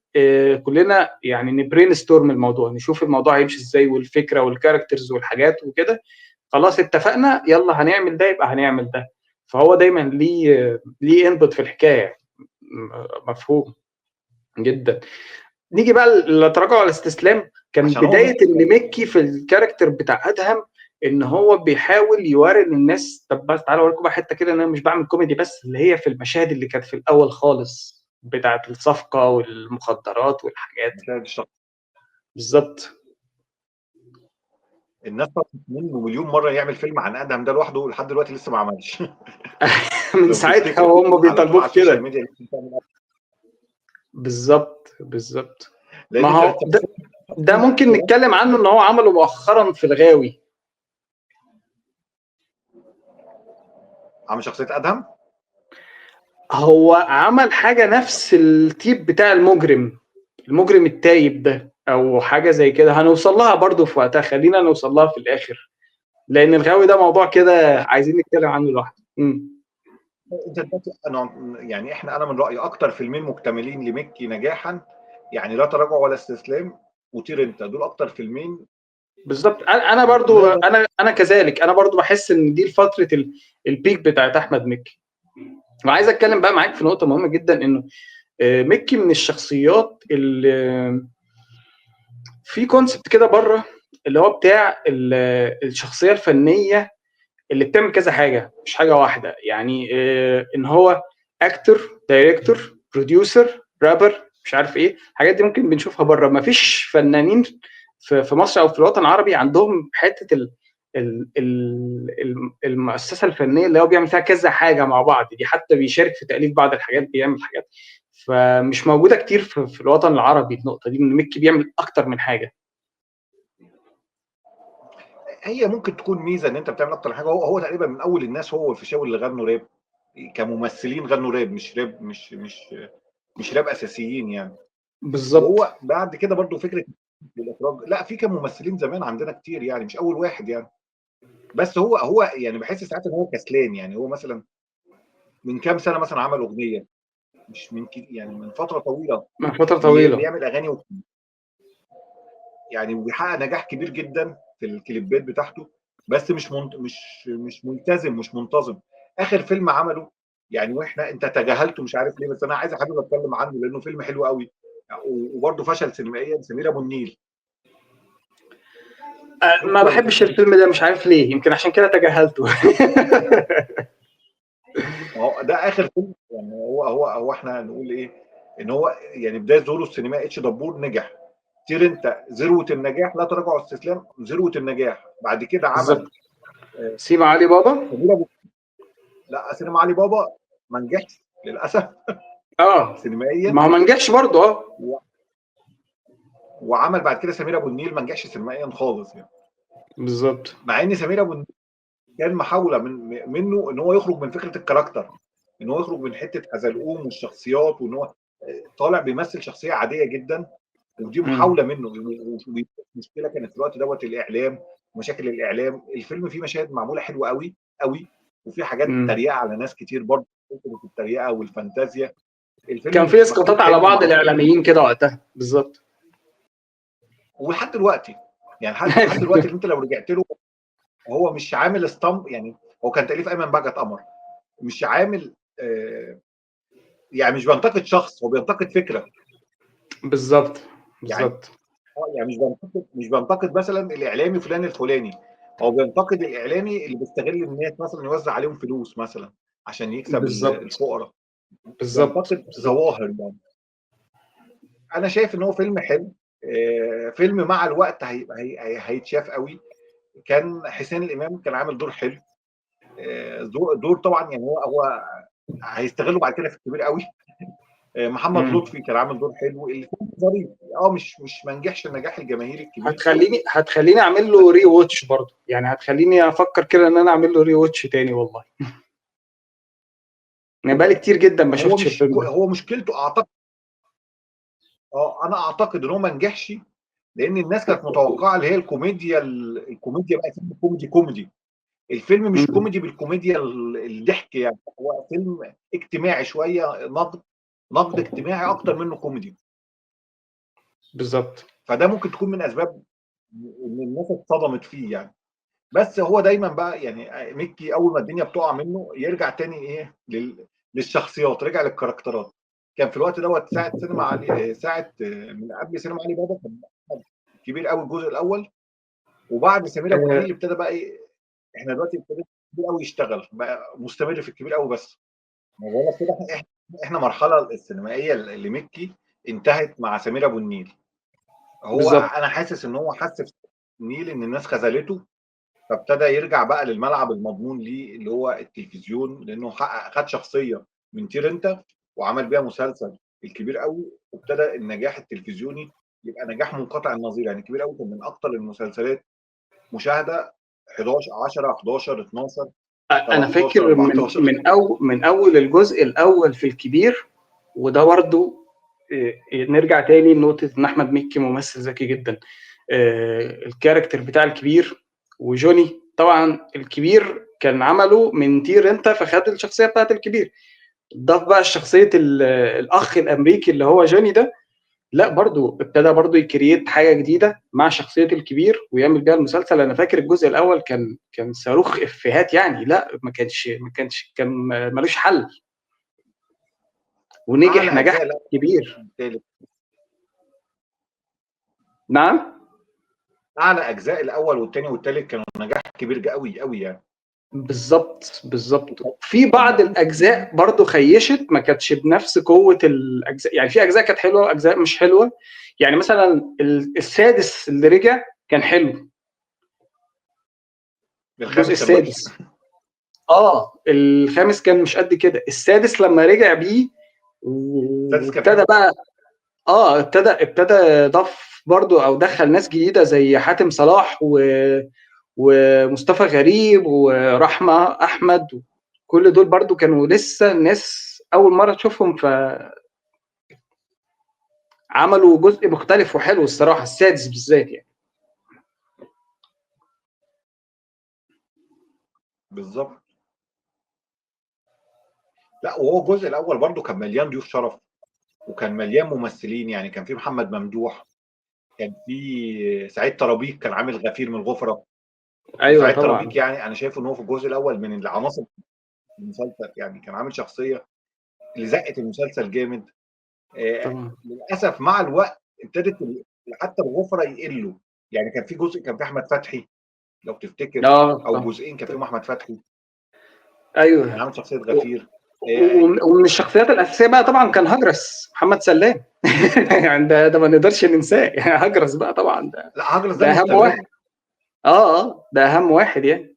كلنا يعني نبرين ستورم الموضوع، نشوف الموضوع هيمشي ازاي والفكره والكاركترز والحاجات وكده. خلاص اتفقنا، يلا هنعمل ده، يبقى هنعمل ده. فهو دايما ليه انبوت في الحكايه. مفهوم جدا. نيجي بقى للتراجع والاستسلام. كان عشان هو بدايه مخرج. ان مكي في الكاركتر بتاع ادهم، ان هو بيحاول يوري للناس. طب بس تعالوا اوريكم بقى حته كده، ان انا مش بعمل كوميدي بس، اللي هي في المشاهد اللي كانت في الاول خالص بتاعه الصفقه والمخدرات والحاجات. مشاهد الشخص. بالظبط. الناس طلبت منه مليون مره يعمل فيلم عن ادهم ده لوحده، لحد دلوقتي لسه ما عملش. من لو ساعتها تفتكر وهم على طول بيطالبوه على السوشيال بكده. ميديا لازم تعمل، بالظبط بالظبط. ما لان هو كانت شخصيه ده ممكن نتكلم عنه، ان هو عمله مؤخرا في الغاوي. عامل شخصيه ادهم. هو عمل حاجة نفس التيب بتاع المجرم التايب ده، او حاجة زي كده. هنوصل لها برضو في وقتها، خلينا نوصل لها في الاخر، لان الغاوي ده موضوع كده عايزين نتكلم عنه لوحده. انت دلوقتي انا يعني انا من رايي اكتر فيلمين مكتملين لمكي نجاحا، يعني لا تراجع ولا استسلام وطير انت، دول اكتر فيلمين. بالظبط. انا برضو نقدر انا كذلك، انا برضو بحس ان دي فترة البيك بتاعت احمد مكي. وعايز اتكلم بقى معاك في نقطة مهمة جدا، انه مكي من الشخصيات اللي في كونسبت كده بره، اللي هو بتاع الشخصية الفنية اللي بتعمل كذا حاجه، مش حاجه واحده. يعني ان هو اكتور، دايركتور، بروديوسر، رابر، مش عارف ايه الحاجات دي ممكن بنشوفها بره. ما فيش فنانين في مصر او في الوطن العربي عندهم حته المؤسسه الفنيه اللي هو بيعمل فيها كذا حاجه مع بعض دي. حتى بيشارك في تاليف بعض الحاجات، بيعمل حاجات. فمش موجوده كتير في الوطن العربي النقطه دي، ان ميكي بيعمل اكتر من حاجه. هي ممكن تكون ميزه ان انت بتعمل اكتر من حاجه. هو تقريبا من اول الناس، هو والفيشاوي اللي غنوا راب كممثلين، غنوا راب مش راب، مش راب اساسيين يعني. بالظبط. وهو بعد كده برضو فكره الاخراج، لا في كان ممثلين زمان عندنا كتير، يعني مش اول واحد يعني. بس هو يعني بحس ساعات ان هو كسلان. يعني هو مثلا من كام سنه مثلا عمل اغنيه، مش من يعني من فتره طويله من فترة طويلة. بيعمل اغاني يعني وبيحقق نجاح كبير جدا في الكليبات بتاعته، بس مش ملتزم، مش منتظم. اخر فيلم عمله يعني انت تجاهلته مش عارف ليه، بس انا عايز حابب اتكلم عنه لانه فيلم حلو قوي وبرده فشل سينمائيا، سمير ابو النيل. ما شفته ولا ما بحبش شفتوش؟ الفيلم ده، مش عارف ليه، يمكن عشان كده تجاهلته. ما هو ده اخر فيلم. يعني هو احنا نقول ايه، ان هو يعني بدايه ظهوره السينمائي اتش دبور نجح. طير انت ذروه النجاح، لا تراجع واستسلام ذروه النجاح. بعد كده بالظبط. عمل آه، سيما علي بابا. سمير ابو لا سينما علي بابا ما نجحش للاسف اه، سينمائيا. ما هو ما نجحش برضه. اه، و... وعمل بعد كده سمير ابو النيل ما نجحش سينمائيا خالص يعني. بالظبط. مع ان سمير ابو النيل كان محاوله منه ان هو يخرج من فكره الكاركتر، ان هو يخرج من حته حزلقوم والشخصيات، وان هو طالع بيمثل شخصيه عاديه جدا. ودي مم. محاوله منه. المشكله كانت في الوقت دوت الاعلام، مشاكل الاعلام. الفيلم فيه مشاهد معموله حلوه قوي قوي، وفي حاجات مم. تريقه على ناس كتير برضه، في التريقه والفانتازيا. كان الفيلم في مش مكتوب اسقاطات على حلو بعض معمول حلو. الاعلاميين كده وقتها. بالظبط. ولحد دلوقتي يعني لحد دلوقتي اللي انت لو رجعت له، هو مش عامل اسطمب يعني. هو كان تاليف ايمن بهجت قمر، مش عامل يعني مش بينتقد شخص، هو بينتقد فكره. بالظبط. يعني بالظبط. يعني مش بينتقد مثلا الاعلامي فلان الفلاني، هو بينتقد الاعلامي اللي بيستغل الناس مثلا يوزع عليهم فلوس مثلا عشان يكسب بالظبط. الفقراء. بالظبط. بينتقد بالظبط. ظواهر يعني. انا شايف ان هو فيلم حلو. فيلم مع الوقت هيتشاف قوي. كان حسين الامام كان عامل دور حلو. دور طبعا يعني هو هيستغله بعد كده في الكبير قوي. محمد مم. لطفي كان عامل دور حلو. الفيلم ظريف. مش ما نجحش النجاح الجماهيري الكبير. هتخليني اعمل له ري واتش برضه، يعني هتخليني افكر كده ان انا اعمل له ري واتش تاني والله. انا بقالي كتير جدا ما هو شفتش مش الفيلم ده. هو مشكلته اعتقد. انا اعتقد ان هو ما نجحش لان الناس كانت متوقعه اللي هي الكوميديا بقى فيلم كوميدي. الفيلم مش مم. كوميدي بالكوميديا الضحك يعني. هو فيلم اجتماعي شويه، نقد اجتماعي اكتر منه كوميدي. بالظبط. فده ممكن تكون من اسباب ان الناس اتصدمت فيه يعني. بس هو دايما بقى يعني ميكي اول ما الدنيا بتقع منه يرجع تاني ايه للشخصيات، رجع للكاركترات. كان في الوقت دوت ساعه سينما علي، ساعه من قبل سينما علي بابا كان كبير قوي الجزء الاول. وبعد سمير ابو آه، النيل ابتدى بقى ايه، احنا دلوقتي ابتدى كبير قوي يشتغل بقى مستمر في الكبير قوي. بس ما بقول لك كده، احنا مرحله السينمائيه اللي مكي انتهت مع سمير ابو النيل. هو بالظبط. انا حاسس ان هو حس في النيل ان الناس خذلته، فابتدى يرجع بقى للملعب المضمون ليه اللي هو التلفزيون، لانه خد شخصيه من طير انت وعمل بيها مسلسل الكبير قوي، وابتدى النجاح التلفزيوني يبقى نجاح منقطع النظير. يعني الكبير قوي كان من اكتر المسلسلات مشاهده، 11 10 11 12 انا 13 فاكر من 14. من أو من اول الجزء الاول في الكبير. وده برضه نرجع تاني لنقطة ان احمد مكي ممثل ذكي جدا. الكاركتر بتاع الكبير وجوني، طبعا الكبير كان عمله من طير انت، فخد الشخصية بتاعت الكبير. ضاف بقى شخصية الاخ الامريكي اللي هو جوني ده. لا، برضو ابتدى برضو يكريت حاجه جديده مع شخصيه الكبير ويعمل بيها المسلسل. انا فاكر الجزء الاول كان صاروخ افيهات يعني. لا، ما كانش كان ملوش حل، ونجح اعلى نجاح اجزاء الاول كبير. والثالث. نعم. اعلى اجزاء الاول والثاني والثالث كانوا نجاح كبير قوي قوي يعني. بالظبط. بالظبط. وكان في بعض مفيش. الاجزاء برضو خيشت، ما كانتش بنفس قوه الاجزاء. يعني في اجزاء كانت حلوه واجزاء مش حلوه. يعني مثلا السادس اللي رجع كان حلو. الجزء الخامس كان وحش. السادس. الخامس كان مش قد كده. السادس لما رجع بيه السادس كان وابتدى حلو. بقى. ابتدى ضاف برضو او دخل ناس جديده زي حاتم صلاح ومصطفى غريب ورحمه احمد. كل دول برضو كانوا لسه الناس اول مره تشوفهم، فعملوا جزء مختلف وحلو الصراحه، السادس بالذات يعني. بالظبط. لا وهو الجزء الاول برضو كان مليان ضيوف شرف، وكان مليان ممثلين، يعني كان في محمد ممدوح، كان في سعيد طرابيك كان عامل غفير من الغفره. ايوه وسعيد طبعا. طرابيك يعني انا شايف ان هو في الجزء الاول من العناصر المسلسل، يعني كان عامل شخصيه اللي زقت المسلسل جامد. طبعا. للاسف مع الوقت ابتدت حتى الغفره يقلوا، يعني كان في جزء كان في احمد فتحي لو تفتكر، اه او طبعا. جزئين كان فيهم احمد فتحي كان ايوه. عامل شخصيه و- غفير. آه، ومن الشخصيات الاساسيه بقى طبعا كان هجرس محمد سلام. يعني ده ما نقدرش ننساه. يعني هجرس بقى طبعا ده، لا هجرس ده ده اهم واحد. مستمر. اه ده اهم واحد يعني.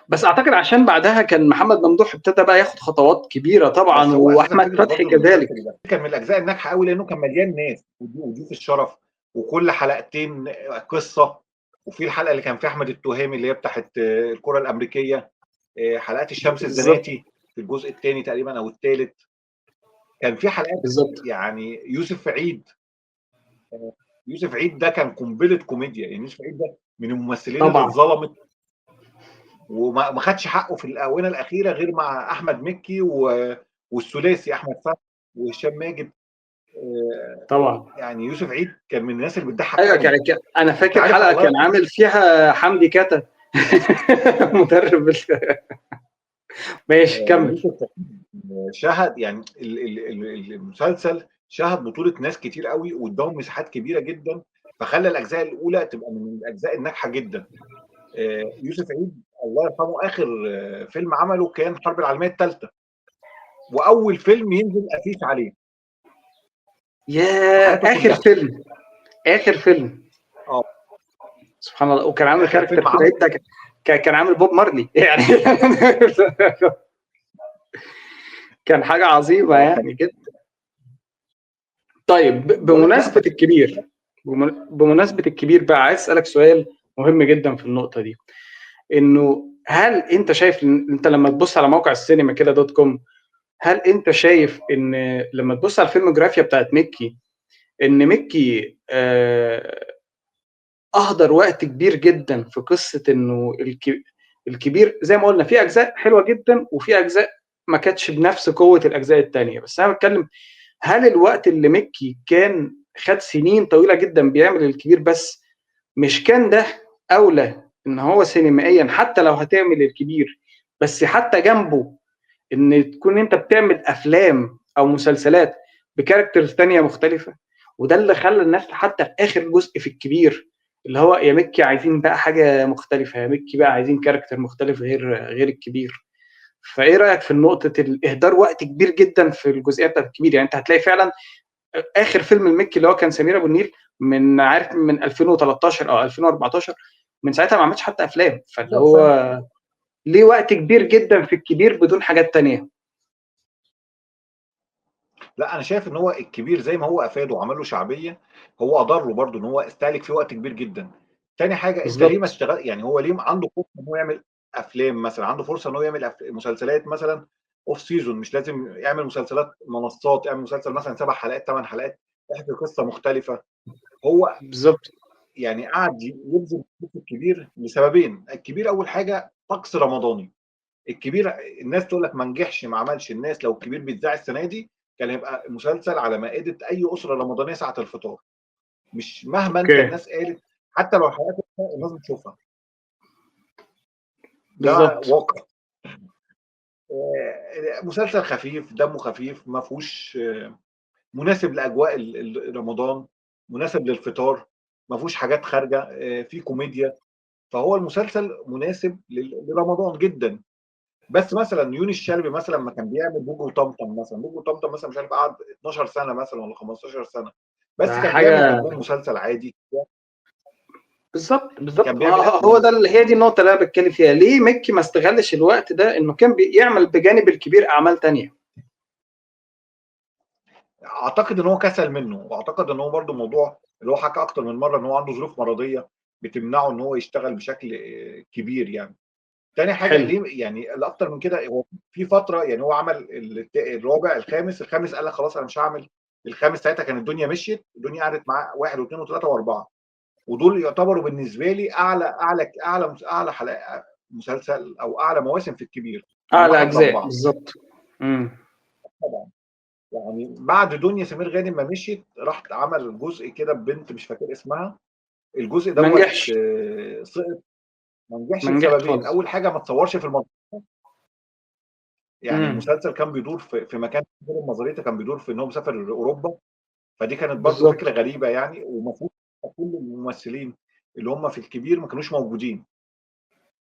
بس اعتقد عشان بعدها كان محمد ممدوح ابتدى بقى ياخد خطوات كبيره طبعا، بس هو اساسا واحمد فكره فتحي برضو كذلك. المسلسل ده كان من الاجزاء الناجحه قوي، لانه كان مليان ناس وضيوف الشرف، وكل حلقتين قصه. وفي الحلقه اللي كان فيها احمد التهامي اللي هي بتاعت الكره الامريكيه، حلقات الشمس بالظبط. الزناتي في الجزء الثاني تقريبا او الثالث. كان في حلقات، بالظبط. يعني يوسف عيد. يوسف عيد ده كان قنبله كوميديا، يعني يوسف عيد ده من الممثلين اللي طبعا. اتظلمت وما خدش حقه في الاونه الاخيره غير مع احمد مكي والثلاثي احمد فتحي وهشام ماجد. طبعا. يعني يوسف عيد كان من الناس اللي بتضحك ايوه قوي. انا انت فاكر عارف حلقه الله كان يرحمه، عامل فيها حمدي كاتا. مدرب ماشي كمل. يوسف شهد يعني المسلسل شهد بطولة ناس كتير قوي واداهم مساحات كبيرة جدا، فخلى الأجزاء الأولى تبقى من الأجزاء الناجحة جدا. يوسف عيد الله يرحمه آخر فيلم عمله كان الحرب العالمية الثالثة، وأول فيلم ينزل أفيش عليه في يا حياته اخر كلها. فيلم. اخر فيلم. اه سبحان الله. وكان عامل آخر كاركتر فيلم في عمله. العيد ده، كان عامل بوب مارلي يعني. كان حاجه عظيمه اه كان يعني جدا. طيب بقول لك لا بمناسبه بس. الكبير، بمناسبه الكبير بقى عايز اسالك سؤال مهم جدا في النقطه دي، انه هل انت شايف ان انت لما تبص على موقع السينما كده دوت كوم، هل انت شايف ان لما تبص على الفيلموجرافيا بتاعت ميكي، ان ميكي اهدر وقت كبير جدا في قصه انه الكبير زي ما قلنا في اجزاء حلوه جدا وفي اجزاء ما كانتش بنفس قوه الاجزاء التانية، بس انا بتكلم هل الوقت اللي ميكي كان خد سنين طويله جدا بيعمل الكبير بس، مش كان ده اولى ان هو سينمائيا حتى لو هتعمل الكبير بس حتى جنبه ان تكون انت بتعمل افلام او مسلسلات بكاركترز تانية مختلفة؟ وده اللي خلى الناس حتى في اخر جزء في الكبير اللي هو يا مكي عايزين بقى حاجة مختلفة، يا مكي بقى عايزين كاركتر مختلف غير الكبير. فايه رأيك في نقطة الاهدار وقت كبير جدا في الجزئية بتاعت الكبير؟ يعني انت هتلاقي فعلا اخر فيلم المكي اللي هو كان سمير ابو النيل من عارف من 2013 او 2014، من ساعتها ما عملش حتى افلام، فاللي 11 سنة. هو ليه وقت كبير جدا في الكبير بدون حاجات تانية. لا انا شايف ان هو الكبير زي ما هو افاده وعمل له شعبيه، هو اضر له برضه ان هو استهلك فيه وقت كبير جدا. تاني حاجه انت ليه ما بالظبط. اشتغل، يعني هو ليه عنده فرصه ان هو يعمل افلام مثلا، عنده فرصه ان هو يعمل مسلسلات مثلا اوف سيزون، مش لازم يعمل مسلسلات منصات، يعمل مسلسل مثلا 7 حلقات 8 حلقات يحكي قصه مختلفه. هو بالظبط. يعني قعد يبذل في الكبير لسببين. الكبير اول حاجه طقس رمضاني. الكبير الناس تقول لك ما نجحش ما عملش، الناس لو الكبير بيتذاع السنه دي كان هيبقى مسلسل على مائده اي اسره رمضانيه ساعه الفطار، مش مهما انت اوكي. الناس قالت، حتى لو الحلقات الناس بتشوفها. ده بالظبط. واقع. مسلسل خفيف دمه خفيف ما فيهوش، مناسب لاجواء رمضان، مناسب للفطار، ما فيهوش حاجات خارجه، في كوميديا، فهو المسلسل مناسب لرمضان جدا. بس مثلا يونس شلبي مثلا ما كان بيعمل بوجي وطمطم مثلا، بوجي وطمطم مثلا مش عارف قعد 12 سنه مثلا ولا 15 سنه، بس ده كان بيعمل حاجه. قلبهم مسلسل عادي. بالظبط. كان بالظبط. بيعمل هو افلام. ده هي دي النقطه اللي انا بتكلم فيها، ليه مكي ما استغلش الوقت ده انه كان بيعمل بجانب الكبير اعمال تانية؟ اعتقد ان هو كسل منه، واعتقد ان هو برده موضوع اللي هو حكى اكتر من مره ان هو عنده ظروف مرضيه بتمنعه ان هو يشتغل بشكل كبير يعني. تاني حاجه حلو. ليه يعني الاكتر من كده، هو في فتره يعني هو عمل الرابع الخامس قال لك خلاص انا مش هعمل الخامس. ساعتها كان الدنيا مشيت، الدنيا قعدت معاه واحد واثنين وثلاثه واربعه، ودول يعتبروا بالنسبه لي اعلى حلقه مسلسل او اعلى مواسم في الكبير من اعلى 1 اجزاء ل4. بالظبط. امم. طبعا يعني بعد دنيا سمير غانم ما مشيت راح عمل جزء كده ببنت مش فاكر اسمها. الجزء ما دوت نجحش. سقط. ما نجحش ما نجحش لسببين. خالص. اول حاجه ما اتصورش في المنطقه، يعني امم. المسلسل كان بيدور في مكان غير المزاريطه، كان بيدور في ان هو مسافر اوروبا. فدي كانت برضو بالظبط. فكره غريبه يعني، ومفروض كل الممثلين اللي هم في الكبير ما كانوش موجودين.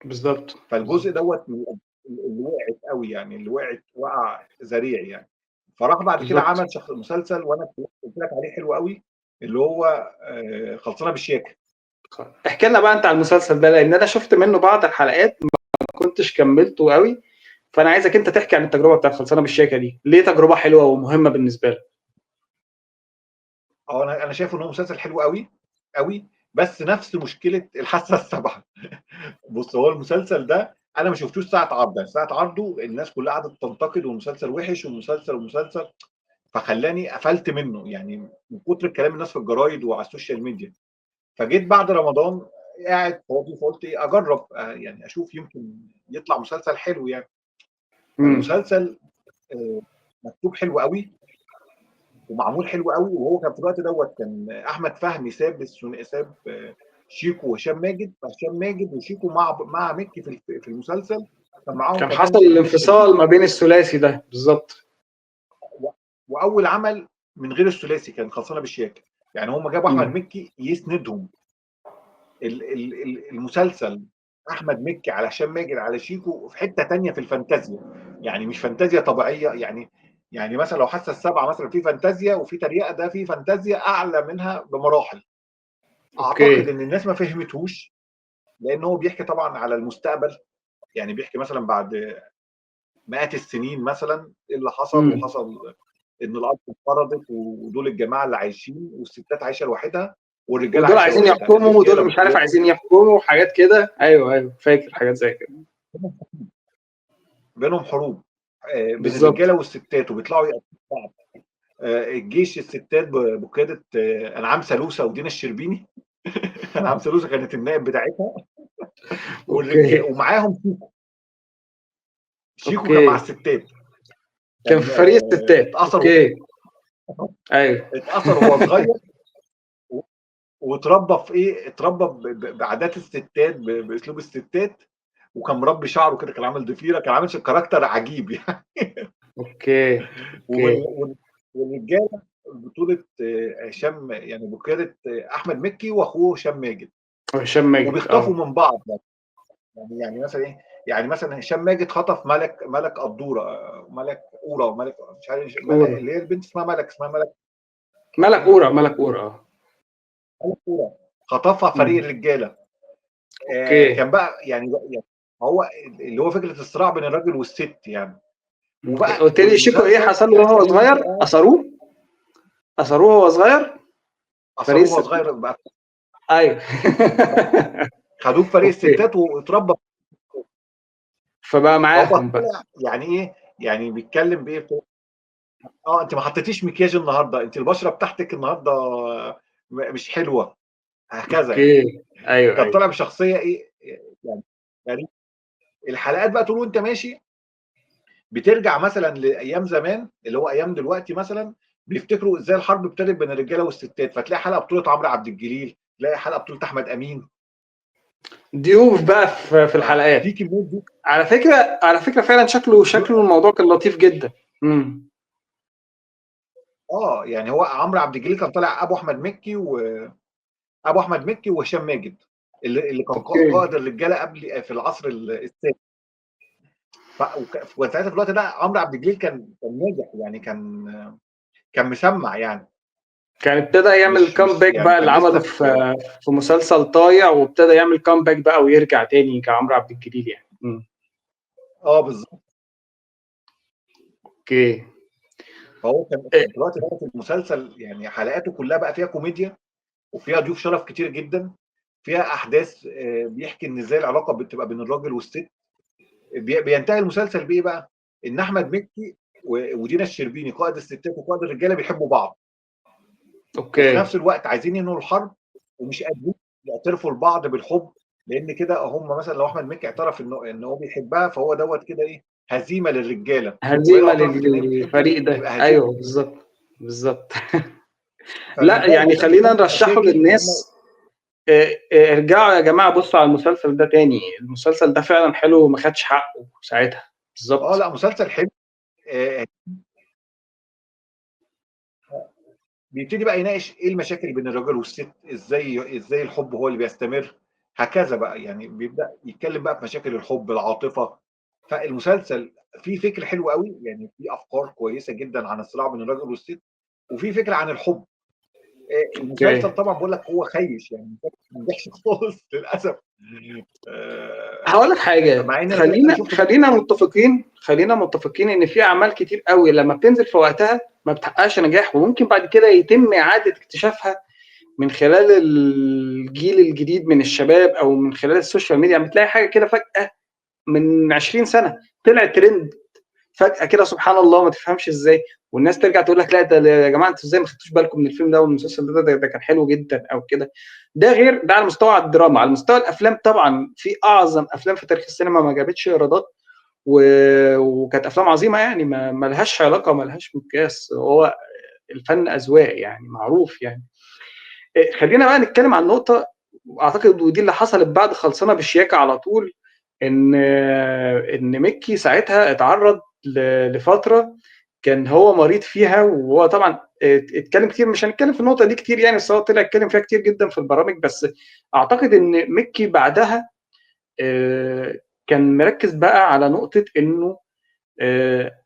بالظبط. فالجزء بالظبط. دوت اللي وقعت قوي يعني، اللي وقع ذريع يعني. فراح بعد كده بالظبط. عمل مسلسل وانا قلت لك عليه حلو قوي، اللي هو خلصانه بالشياكه. احكي لنا بقى انت على المسلسل ده، لان انا شفت منه بعض الحلقات ما كنتش كملته قوي. فانا عايزك انت تحكي عن التجربه بتاعت خلصانه بالشياكه دي، ليه تجربه حلوه ومهمه بالنسبه لك؟ اه انا شايف ان هو مسلسل حلو قوي قوي، بس نفس مشكله الحاسه السابعه. بص، هو المسلسل ده انا ما شفتوش ساعه عرضه، ساعه عرضه الناس كلها قعدت تنتقد والمسلسل وحش والمسلسل، فخلاني قفلت منه يعني من كتر الكلام الناس في الجرايد وعلى السوشيال ميديا. فجيت بعد رمضان قاعد فاضي، فقلت ايه اجرب يعني اشوف يمكن يطلع مسلسل حلو يعني. امم. فالمسلسل آه، مكتوب حلو قوي ومعمول حلو قوي. وهو كان في الوقت دوت كان احمد فهمي ساب شيكو وهشام ماجد، فهشام ماجد وشيكو مع مكي في المسلسل. كان معاهم كان حصل كمان دينا الانفصال الشربيني. ما بين الثلاثي ده بالظبط. واول عمل من غير الثلاثي كان خلصانه بالشياكه. يعني هم جابوا احمد امم. مكي يسندهم. المسلسل احمد مكي على هشام ماجد على شيكو في حته تانية في الفانتازيا، يعني مش فانتازيا طبيعيه يعني مثلا لو حاسه السبعه مثلا في فانتازيا وفي تريقه، ده في فانتازيا اعلى منها بمراحل. اعتقد اوكي. ان الناس ما فهمتهوش، لان هو بيحكي طبعا على المستقبل. يعني بيحكي مثلا بعد مئات السنين مثلا ايه اللي حصل، امم. وحصل ان الارض انقرضت ودول الجماعه اللي عايشين والستات عايشه لوحدها والرجاله ودول عايشه عايزين لوحدها. يحكموا ودول الرجاله مش عارف عايزين يحكموا وحاجات كده. ايوه ايوه فاكر حاجات زي كده. بينهم حروب بين بالظبط. الرجاله والستات وبيطلعوا يقتلوا بعض. الجيش الستات بقياده انعام سالوسه ودينا الشربيني. انعام سالوسه كانت النائب بتاعتها. والرجاله اوكي. ومعاهم شيكو كان مع اوكي. الستات. كان في كان فريق الستات. اتأثر اوكي. ايوه. اتأثر وهو صغير واتربى في ايه، اتربى بعادات الستات باسلوب الستات. وكان مربي شعره كده، كان عامل ضفيره، كان عامل كاركتر عجيب يعني. اوكي. اوكي. والرجاله بطوله هشام يعني بقياده احمد مكي واخوه هشام ماجد. هشام ماجد وبيخطفوا اه. من بعض يعني مثلا ايه، يعني مثلا هشام ماجد خطف ملك قدوره، ملك اورا، ملك مش عارف اورا. اللي هي البنت اسمها ملك، اسمها ملك. ملك اورا. ملك اورا اه. ملك اورا خطفها فريق امم. الرجاله. اوكي. كان بقى يعني هو اللي هو فكره الصراع بين الراجل والست يعني. اوكي. وبقى قلت لي شيكو ايه والمسلسل حصل له وهو تخيل انت صغير؟ اثروه. اثروه وهو صغير. فريق اثروه وهو الستات. صغير بقى. ايوه. خدوه في فريق اوكي. الستات واتربى. فبقى فهو معاهم بقى. طلع يعني ايه، يعني بيتكلم بايه، انت ما حطيتيش مكياج النهارده، انت البشره بتاعتك النهارده مش حلوه، هكذا يعني. اوكي. ايوه كان ايوه. طالع بشخصيه ايه يعني الحلقات بقى طول وانت ماشي بترجع مثلا لايام زمان اللي هو ايام دلوقتي مثلا، بيفتكروا ازاي الحرب ابتدت بين الرجاله والستات. فتلاقي حلقه بطوله عمرو عبد الجليل، تلاقي حلقه بطوله احمد امين. ضيوف بقى في ففي الحلقات. كميه دي. على فكره فعلا شكله الموضوع كان لطيف جدا. امم. يعني هو عمرو عبد الجليل كان طالع ابو احمد مكي وهشام ماجد، اللي كان اوكي. قائد الرجاله قبل في العصر الثاني. وساعتها في الوقت ده عمرو عبد الجليل كان ناجح يعني، كان مسمع يعني. كان ابتدى يعمل مش كامباك يعني بقى اللي كان عمله لسه في مسلسل طايع، وابتدى يعمل كامباك بقى ويرجع تاني كعمرو عبد الجليل يعني. بالظبط. اوكي. فهو كان إيه. في الوقت ده في المسلسل يعني حلقاته كلها بقى فيها كوميديا، وفيها ضيوف شرف كتير جدا، فيها احداث بيحكي ان ازاي العلاقه بتبقى بين الراجل والست. بينتهي المسلسل بايه بقى؟ ان احمد مكي ودينا الشربيني قائد الستات وقائد الرجاله بيحبوا بعض، وفي اوكي. نفس الوقت عايزين ينهوا الحرب ومش قادرين يعترفوا لبعض بالحب، لان كده هم مثلا لو احمد مكي اعترف ان هو بيحبها، فهو دوت كده ايه، هزيمه للرجاله، وهي لو هزيمه اعترفت ان هي بتحبه للفريق ده، يبقى هزيمه. ايوه بالظبط. بالظبط. فمن لا بقى يعني بسبب خلينا كل نرشحه المشاكل اللي هم. للناس. ارجعوا يا جماعه بصوا على المسلسل ده تاني، المسلسل ده فعلا حلو وما خدش حقه ساعتها. اه بالظبط. لا مسلسل حلو. آه، بيبتدي بقى يناقش ايه المشاكل بين الراجل والست، ازاي الحب هو اللي بيستمر، هكذا بقى يعني بيبدأ يتكلم بقى في مشاكل الحب، العاطفة. فالمسلسل فيه فكر حلو قوي، يعني فيه افكار كويسة جدا عن الصراع بين الراجل والست، وفي فكرة عن الحب. المسلسل اوكي. طبعا بقول لك هو خيش، يعني المسلسل ما نجحش خالص للاسف. هقول لك حاجه، مع ان انا خلينا شفت منه. خلينا متفقين ان في اعمال كتير قوي لما بتنزل في وقتها ما بتحققش نجاح، وممكن بعد كده يتم اعاده اكتشافها من خلال الجيل الجديد من الشباب او من خلال السوشيال ميديا. يعني بتلاقي حاجه كده فجاه من 20 سنه طلعت ترند فجاه كده، سبحان الله ما تفهمش ازاي، والناس ترجع تقول لك لا ده يا جماعه انتوا ازاي ما خدتوش بالكم من الفيلم ده والمسلسل ده كان حلو جدا او كده. ده غير ده على مستوى الدراما. على مستوى الافلام طبعا في اعظم افلام في تاريخ السينما ما جابتش ايرادات وكانت افلام عظيمه، يعني ما لهاش علاقه وما لهاش مقياس، هو الفن اذواق يعني معروف يعني. خلينا بقى نتكلم عن نقطه، اعتقد ودي اللي حصلت بعد خلصنا بشياكه على طول، ان مكي ساعتها اتعرض لفتره كان هو مريض فيها، وهو طبعا اتكلم كتير، مش هنتكلم في النقطه دي كتير يعني، بس هو طلع اتكلم فيها كتير جدا في البرامج. بس اعتقد ان مكي بعدها كان مركز بقى على نقطه انه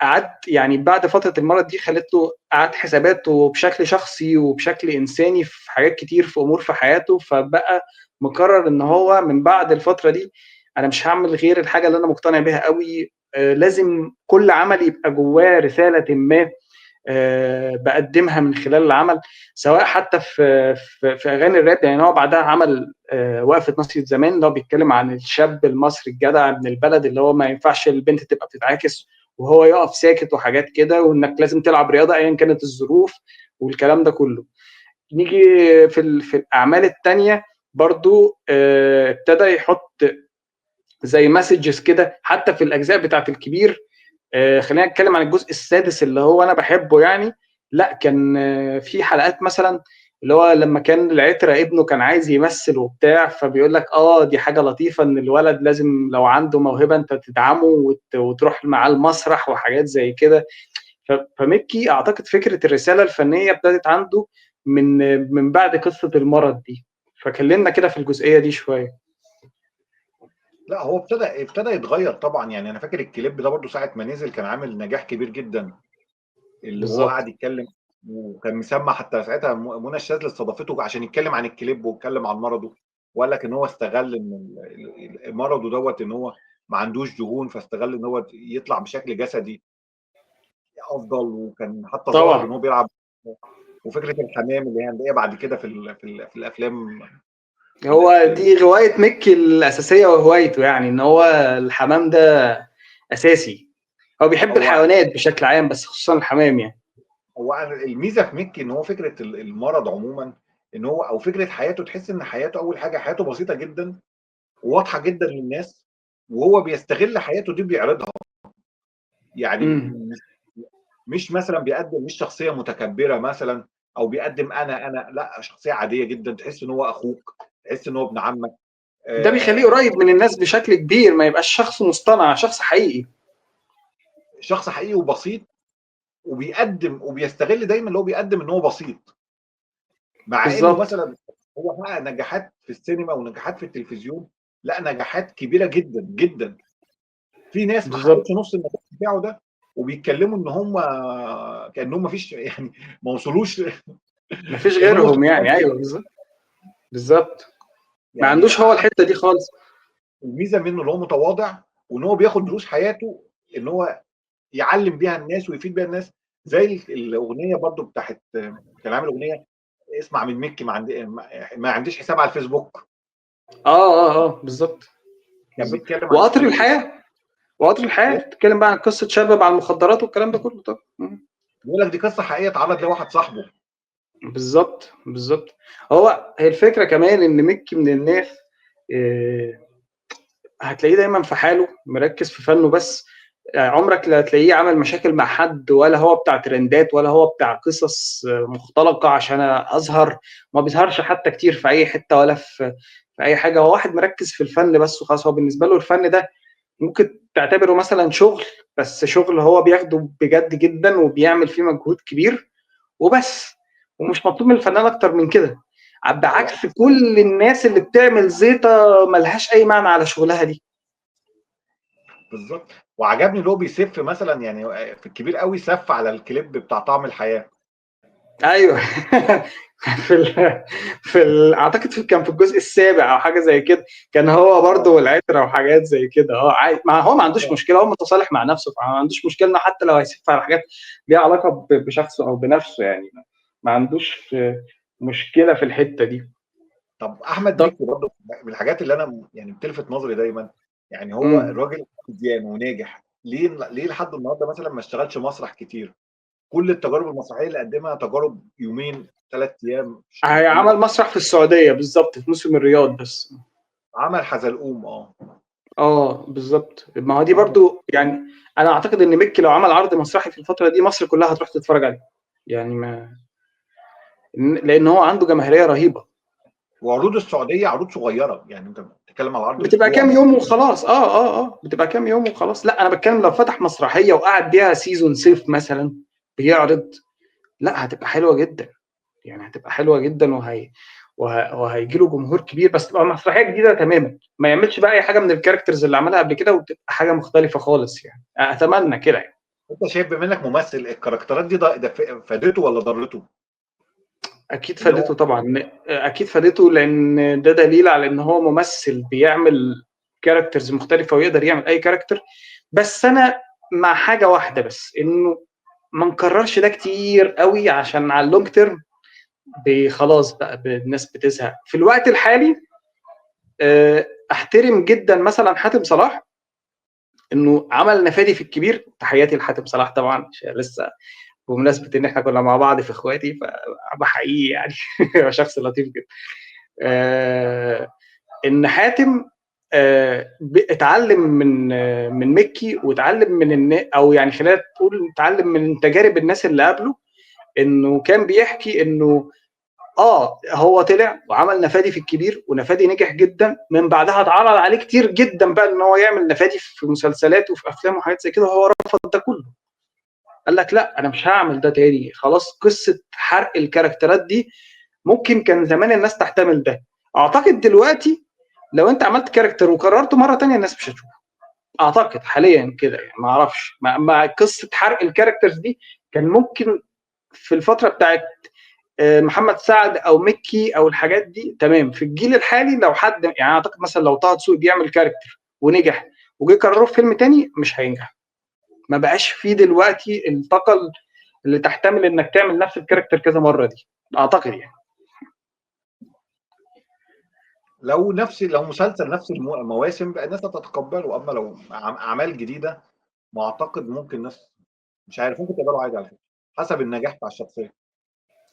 قعد يعني بعد فتره المرض دي خلت له قعد حساباته بشكل شخصي وبشكل انساني في حاجات كتير في امور في حياته، فبقى مقرر ان هو من بعد الفتره دي انا مش هعمل غير الحاجه اللي انا مقتنع بيها قوي. لازم كل عمل يبقى جواه رساله ما بقدمها من خلال العمل، سواء حتى في اغاني الراب. يعني هو بعدها عمل وقفه ناصية زمان اللي هو بيتكلم عن الشاب المصري الجدع ابن البلد اللي هو ما ينفعش البنت تبقى بتتعاكس وهو يقف ساكت وحاجات كده، وانك لازم تلعب رياضه ايا كانت الظروف والكلام ده كله. نيجي في الاعمال التانية برضو ابتدى يحط زي مسجز كده حتى في الاجزاء بتاعت الكبير. خلينا نتكلم عن الجزء السادس اللي هو انا بحبه يعني. لا كان في حلقات مثلا اللي هو لما كان العترة ابنه كان عايز يمثل وبتاع، فبيقول لك دي حاجة لطيفة ان الولد لازم لو عنده موهبة انت تدعمه وتروح معاه المسرح وحاجات زي كده. فمكي اعتقد فكرة الرسالة الفنية ابتدت عنده من بعد قصة المرض دي. فكلمنا كده في الجزئية دي شوية. لا هو ابتدى يتغير طبعا، يعني انا فاكر الكليب ده برضو ساعه ما نزل كان عامل نجاح كبير جدا، اللي هو بالظبط. قاعد يتكلم، وكان مسمع حتى ساعتها منى الشاذلي استضافته عشان يتكلم عن الكليب ويتكلم عن مرضه، وقال لك ان هو استغل ان مرضه دوت ان هو ما عندوش دهون، فاستغل ان هو يطلع بشكل جسدي افضل، وكان حتى ظاهر ان طبعا هو بيلعب. وفكره الحمام اللي هي هنلاقيها بعد كده في الافلام هو بت... دي هواية مكي الأساسية وهوايته، يعني إن هو الحمام ده أساسي. هو بيحب هو الحيوانات بشكل عام بس خصوصا الحمام يعني. الميزه في ميكي ان هو فكره المرض عموما، ان هو او فكره حياته، تحس ان حياته اول حاجه حياته بسيطه جدا وواضحه جدا للناس، وهو بيستغل حياته دي بيعرضها، يعني امم. مش مثلا بيقدم مش شخصيه متكبره مثلا، او بيقدم انا لا، شخصيه عاديه جدا، تحس ان هو اخوك، تحس ان هو ابن عمك. ده بيخليه قريب آه، من الناس بشكل كبير، ما يبقاش شخص مصطنع، شخص حقيقي. شخص حقيقي وبسيط، وبيقدم وبيستغل دايما اللي هو بيقدم ان هو بسيط، مع انه بالظبط. مثلا هو حقق نجاحات في السينما ونجاحات في التلفزيون، لا نجاحات كبيره جدا جدا. في ناس ما بالظبط. حققتش نص النجاح بتاعه ده، وبيتكلموا ان هم كانهم ما فيش يعني ما وصلوش ما فيش كانهم ما غيرهم وصلوش يعني، حاجه. أيوه بالظبط. بالظبط. ما يعني عندوش هو الحتة دي خالص. الميزه منه اللي هو متواضع، وان هو بياخد دروس حياته ان هو يعلم بيها الناس ويفيد بيها الناس. زي الاغنيه برضو بتاعت، كان عامل اغنيه اسمع من مكي ما عنديش حساب على الفيسبوك. بالظبط. كان بالظبط. بيتكلم عن وقطر ايه؟ الحياة. وقطر الحياة بتتكلم بقى عن قصة شاب مع المخدرات والكلام ده كله طبعا. بيقول لك دي قصه حقيقيه اتعرض لواحد صاحبه. بالظبط. بالظبط. هي الفكرة كمان إن مكي من الناس هتلاقيه دايما في حاله مركز في فنه بس. عمرك لا تلاقيه عمل مشاكل مع حد، ولا هو بتاع ترندات، ولا هو بتاع قصص مختلقة عشان أظهر. ما بيظهرش حتى كتير في أي حتة ولا في أي حاجة. هو واحد مركز في الفن بس وخلاص. هو بالنسبة له الفن ده ممكن تعتبره مثلا شغل، بس شغل هو بياخده بجد جدا وبيعمل فيه مجهود كبير وبس، ومش مطلوب من الفنان أكتر من كده، بعكس كل الناس اللي بتعمل زيطة ملهاش أي معنى على شغلها دي. بالظبط. وعجبني اللي هو بيسف مثلا، يعني في الكبير قوي سف على الكليب بتاع طعم الحياه. ايوه. اعتقد كان في الجزء السابع او حاجه زي كده، كان هو برضه والعتره وحاجات زي كده. هو ما عندوش مشكله، هو متصالح مع نفسه، فما عندوش مشكله إنه حتى لو هيسف على حاجات ليها علاقه بشخصه او بنفسه يعني. ما عندوش مشكله في الحته دي. طب احمد طب. مكي برضه من الحاجات اللي انا يعني بتلفت نظري دايما، يعني هو امم الراجل كوميديان وناجح، ليه لحد النهارده مثلا ما اشتغلش مسرح كتير؟ كل التجارب المسرحيه اللي قدمها تجارب يومين 3 ايام مش عمل طويله. مسرح في السعوديه بالظبط في موسم الرياض بس. عمل حزلقوم بالظبط. ما هو دي عمل برضو يعني. انا اعتقد ان مكي لو عمل عرض مسرحي في الفتره دي مصر كلها هتروح تتفرج عليه يعني. ما لان هو عنده جماهيريه رهيبه. وعروض السعوديه عروض صغيره، يعني انت بتتكلم على عرض بتبقى اسبوع كام بس. يوم وخلاص. بتبقى كام يوم وخلاص. لا انا بتكلم لو فتح مسرحيه وقعد بيها سيزون صيف مثلا بيعرض، لا هتبقى حلوه جدا يعني. هتبقى حلوه جدا وهيجي له جمهور كبير، بس تبقى مسرحيه جديده تماما. ما يعملش بقى اي حاجه من الكاركترز اللي عملها قبل كده وتبقى حاجه مختلفه خالص يعني. اتمنى كده يعني. انت شايف بما انك ممثل الكاركترات دي ده فادته ولا ضرته؟ اكيد اللي هو فادته طبعا. اكيد فادته لان ده دليل على ان هو ممثل بيعمل كاركترز مختلفه ويقدر يعمل اي كاركتر. بس انا مع حاجه واحده بس، انه ما نكررش ده كتير قوي عشان على اللونج تيرم خلاص بقى الناس بتزهق في الوقت الحالي. احترم جدا مثلا حاتم صلاح انه عمل نفادي في الكبير. تحياتي لحاتم صلاح طبعا لسه، بمناسبه ان احنا كنا مع بعض في اخواتي فبحقيقي يعني. هو شخص لطيف جدا. ان حاتم اتعلم من مكي، واتعلم او يعني خلينا تقول اتعلم من تجارب الناس اللي قبله. انه كان بيحكي انه هو طلع وعمل نفادي في الكبير، ونفادي نجح جدا. من بعدها اتعرض عليه كتير جدا بقى ان هو يعمل نفادي في مسلسلات وفي افلام وحاجات زي كده، وهو رفض ده كله. قال لك لا انا مش هعمل ده تاني خلاص. قصه حرق الكاركترات دي ممكن كان زمان الناس تحتمل ده. اعتقد دلوقتي لو انت عملت كاركتر وكررته مره تانية الناس مش هتشوفه. اعتقد حاليا كده يعني. ما اعرفش مع قصه حرق الكاركترز دي كان ممكن في الفتره بتاعت محمد سعد او مكي او الحاجات دي تمام. في الجيل الحالي لو حد يعني اعتقد مثلا لو طه دسوقي بيعمل كاركتر ونجح وجه يكرره في فيلم تاني مش هينجح. ما بقاش فيه دلوقتي الطاقه اللي تحتمل انك تعمل نفس الكاركتر كذا مره دي، اعتقد يعني. لو مسلسل نفس المواسم بقى الناس هتتقبله، اما لو اعمال جديده ما اعتقد ممكن الناس مش عارف ممكن تقبله عادي على فكره، حسب النجاح بتاع الشخصيه.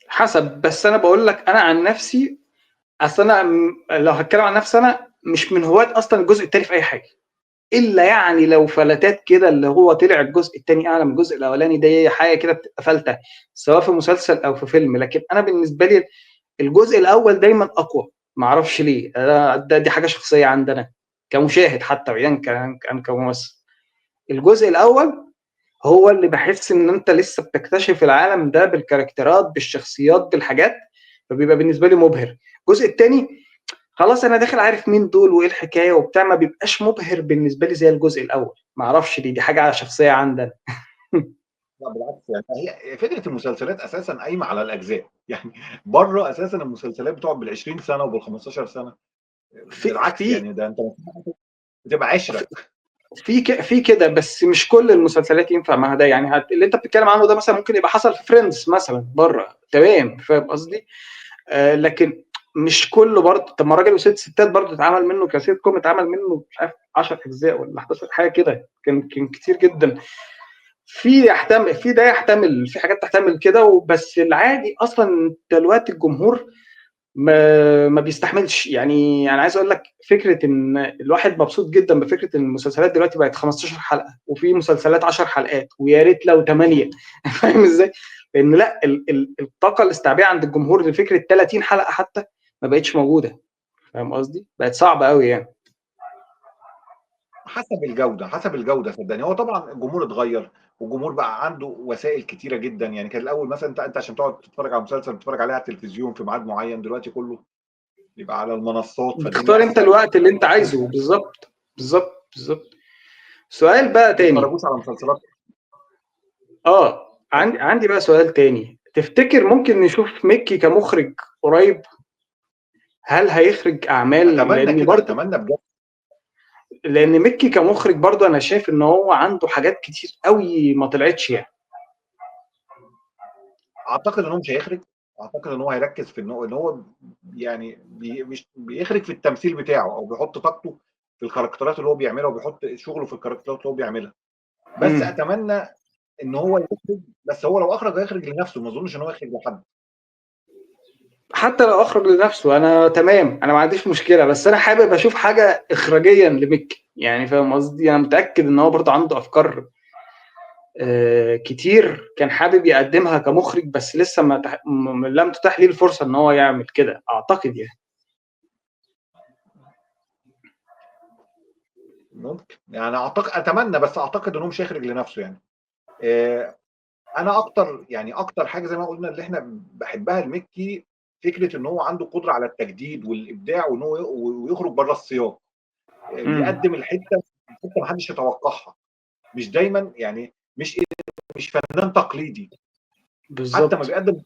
حسب. بس انا بقول لك انا عن نفسي، اصل انا لو هتكلم عن نفسي انا مش من هواة اصلا الجزء الثاني في اي حاجه، الا يعني لو فلتات كده اللي هو طلع الجزء الثاني اعلى من الجزء الاولاني، ده حاجه كده بتبقى فلته سواء في مسلسل او في فيلم. لكن انا بالنسبه لي الجزء الاول دايما اقوى. ما اعرفش ليه. دي حاجه شخصيه عندنا كمشاهد حتى بعيدا كان كممثل. الجزء الاول هو اللي بحس ان انت لسه بتكتشف العالم ده بالكاركترات بالشخصيات بالحاجات، فبيبقى بالنسبه لي مبهر. الجزء الثاني خلاص انا داخل عارف مين دول وايه الحكايه وبتاع، ما بيبقاش مبهر بالنسبه لي زي الجزء الاول. ما اعرفش دي حاجه شخصيه عندنا. لا بالعكس، يعني هي فكره المسلسلات اساسا قايمه على الاجزاء يعني. بره اساسا المسلسلات بتقعد بال20 سنه وبال15 سنه. في بالعكس في يعني ده انت بتبقى عشره. في كده، بس مش كل المسلسلات ينفع معاها ده يعني. اللي انت بتتكلم عنه ده مثلا ممكن يبقى حصل في فريندز مثلا بره، تمام، فاهم قصدي. لكن مش كله برضه. طب ما راجل وست ستات برضه اتعمل منه كسيت كوم، اتعمل منه مش عارف 10 اجزاء ولا 11 حاجه كده، كان كتير جدا. في ده يحتمل، في حاجات تحتمل كده. وبس العادي اصلا دلوقتي الجمهور ما بيستحملش. يعني انا عايز اقول لك فكره ان الواحد مبسوط جدا بفكره ان المسلسلات دلوقتي بقت 15 حلقه، وفي مسلسلات 10 حلقات، ويا ريت لو 8. فاهم ازاي؟ لان لا الطاقه الاستيعابيه عند الجمهور لفكره 30 حلقه حتى ما بقتش موجوده. فاهم قصدي؟ بقت صعبه قوي يعني. حسب الجوده صدقني. هو طبعا الجمهور اتغير، والجمهور بقى عنده وسائل كتيره جدا. يعني كان الاول مثلا انت عشان تقعد تتفرج على مسلسل تتفرج عليه على التلفزيون في ميعاد معين، دلوقتي كله يبقى على المنصات، فالدنيا بتختار انت اسهل. الوقت اللي انت عايزه. بالظبط بالظبط بالظبط. سؤال بقى ما تاني. بيتفرجوش على مسلسلات. عندي بقى سؤال تاني. تفتكر ممكن نشوف ميكي كمخرج قريب؟ هل هيخرج اعمال؟ اتمنى لان كده، برضه اتمنى بجد. لان ميكي كمخرج برضه انا شايف ان هو عنده حاجات كتير قوي ما طلعتش يعني. اعتقد ان هو مش هيخرج. اعتقد ان هو هيركز في ان هو يعني مش بيخرج في التمثيل بتاعه، او بيحط طاقته في الكاركترات اللي هو بيعملها، وبيحط شغله في الكاركترات اللي هو بيعملها. بس امم اتمنى ان هو يخرج. بس هو لو اخرج هيخرج لنفسه، ما اظنش ان هو يخرج لحد. حتى لو اخرج لنفسه انا تمام، انا ما عنديش مشكله، بس انا حابب اشوف حاجه اخراجيا لميكي يعني. فاهم قصدي؟ انا متاكد ان هو برضه عنده افكار كتير كان حابب يقدمها كمخرج، بس لسه لم تتاح ليه الفرصه ان هو يعمل كده اعتقد يعني. ممكن يعني، اتمنى، بس اعتقد ان هو مش هيخرج لنفسه يعني. آه، انا اكتر حاجه زي ما قلنا اللي احنا بحبها المكي، فكره ان هو عنده قدره على التجديد والابداع، وان هو ويخرج بره السياق. امم بيقدم الحته ما حدش يتوقعها. مش دايما يعني، مش فنان تقليدي. حتى ما بالظبط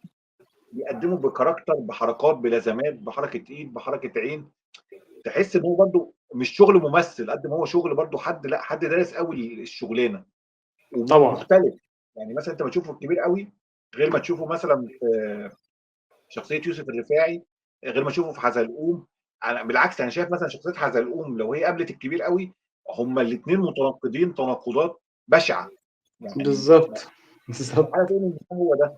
بيقدمه بكاركتر، بحركات، بلازمات، بحركه ايد، بحركه عين. تحس ان هو برده مش شغل ممثل قد ما هو شغل برده حد، لا حد دارس قوي الشغلانه طبعا. ومختلف. يعني مثلا انت ما تشوفه الكبير قوي غير ما تشوفه مثلا في شخصيه يوسف الرفاعي، غير ما تشوفه في حزلقوم. انا بالعكس، انا شايف مثلا شخصيه حزلقوم لو هي قابلت الكبير قوي، هما الاثنين متناقضين تناقضات بشعه يعني. بالظبط استحاله بالظبط تقول ان هو ده.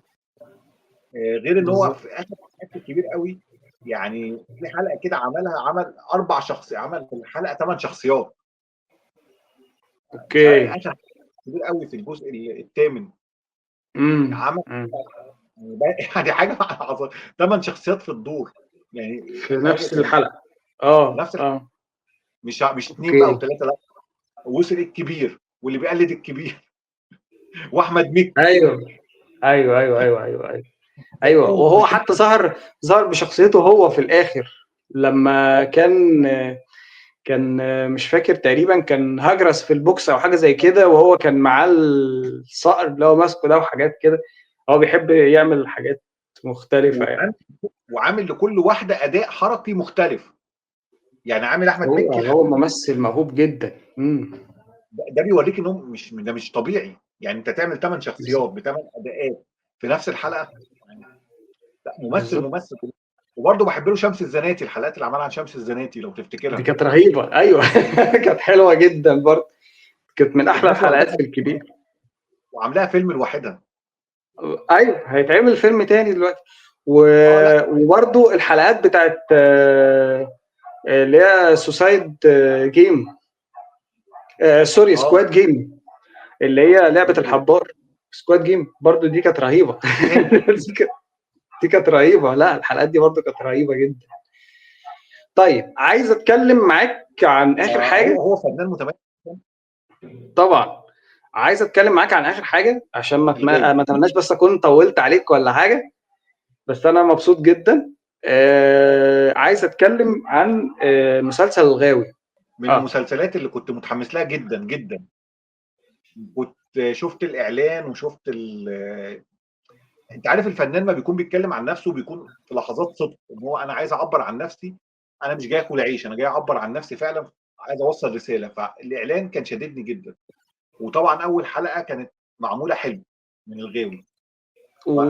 غير ان هو بالظبط. في اخر حاجات الكبير قوي. يعني في حلقه كده عمل اربع عمل في الحلقه ثمان شخصيات. مش عارف اوكي. اخر كبير قوي في الجزء الثامن عمل. أمم. يعني حاجه ثمان شخصيات في الدور يعني. في حاجه نفس كانت الحلقه. نفس مش اثنين بقى اوكي. وثلاثه، لا. وصل الكبير واللي بيقلد الكبير واحمد مكي ايوه ايوه ايوه ايوه ايوه ايوه ايوه. دقوق وهو حتى ظهر بشخصيته هو في الاخر لما كان مش فاكر، تقريبا كان هجرس في البوكس او حاجه زي كده، وهو كان معاه الصقر اللي هو ماسكه ده وحاجات كده. هو بيحب يعمل حاجات مختلفه يعني. وعامل وعامل لكل واحده اداء حركي مختلف. يعني عامل احمد مكي هو ممثل موهوب جدا. ده بيوريك انهم مش طبيعي. يعني انت تعمل ثمان شخصيات بثمان اداءات في نفس الحلقه يعني. لا، بالظبط. ممثل. وبرضه بحب له شمس الزناتي، الحلقات اللي عملها عن شمس الزناتي لو دي تفتكرها. كانت رهيبه، ايوه. كانت حلوه جدا برضه. كانت من احلى الناس الحلقات واخداها في الكبير. وعاملاها فيلم لوحدها. ايوه هيتعمل فيلم تاني دلوقتي. اه لا، وبرضو الحلقات بتاعت اللي هي سوسايد جيم، سوري اه سكواد جيم، اللي هي لعبة ايوه ايوه. الحبار. سكواد جيم برضو دي كانت رهيبة. دي كانت رهيبة. لا الحلقات دي برضو كانت رهيبة جدا. طيب عايز اتكلم معاك عن اخر هو حاجة. هو فنان متميز طبعا. عايز اتكلم معاك عن اخر حاجة عشان الغاوي. ما اتمناش بس اكون طولت عليك ولا حاجة. بس انا مبسوط جدا. عايز اتكلم عن مسلسل الغاوي. من اه المسلسلات اللي كنت متحمس لها جدا جدا. كنت شفت الاعلان وشفت انت عارف الفنان ما بيكون بيتكلم عن نفسه بيكون في لحظات صدق ان هو انا عايز اعبر عن نفسي. انا مش جاي اكل عيش، انا جاي اعبر عن نفسي فعلا. عايز اوصل رساله. فالاعلان كان شددني جدا. وطبعا اول حلقه كانت معموله حلو من الغاوي.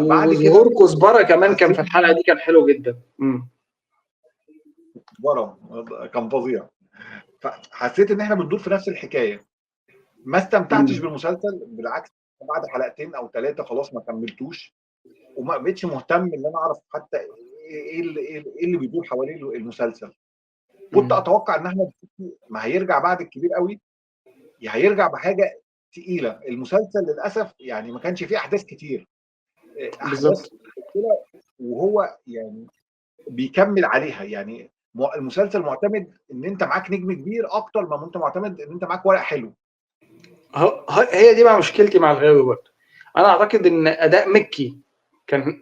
بعد كده وظهور كزبره كمان كان حسيت في الحلقه دي كان حلو جدا. ورا كان فظيع. فحسيت ان احنا بندور في نفس الحكايه. ما استمتعتش مم. بالمسلسل، بالعكس. بعد حلقتين او ثلاثه خلاص ما كملتوش. وما بقتش مهتم ان انا اعرف حتى إيه اللي بيدور حواليه المسلسل. كنت اتوقع ان احمد مكي ما هيرجع بعد الكبير قوي، هيرجع بحاجه تقيله. المسلسل للاسف يعني ما كانش فيه احداث كتير، احداث بالظبط. كده، وهو يعني بيكمل عليها. يعني المسلسل معتمد ان انت معاك نجم كبير اكتر ما انت معتمد ان انت معاك ورق حلو. هي دي بقى مشكلتي مع الغاوي برضه. انا اعتقد ان اداء مكي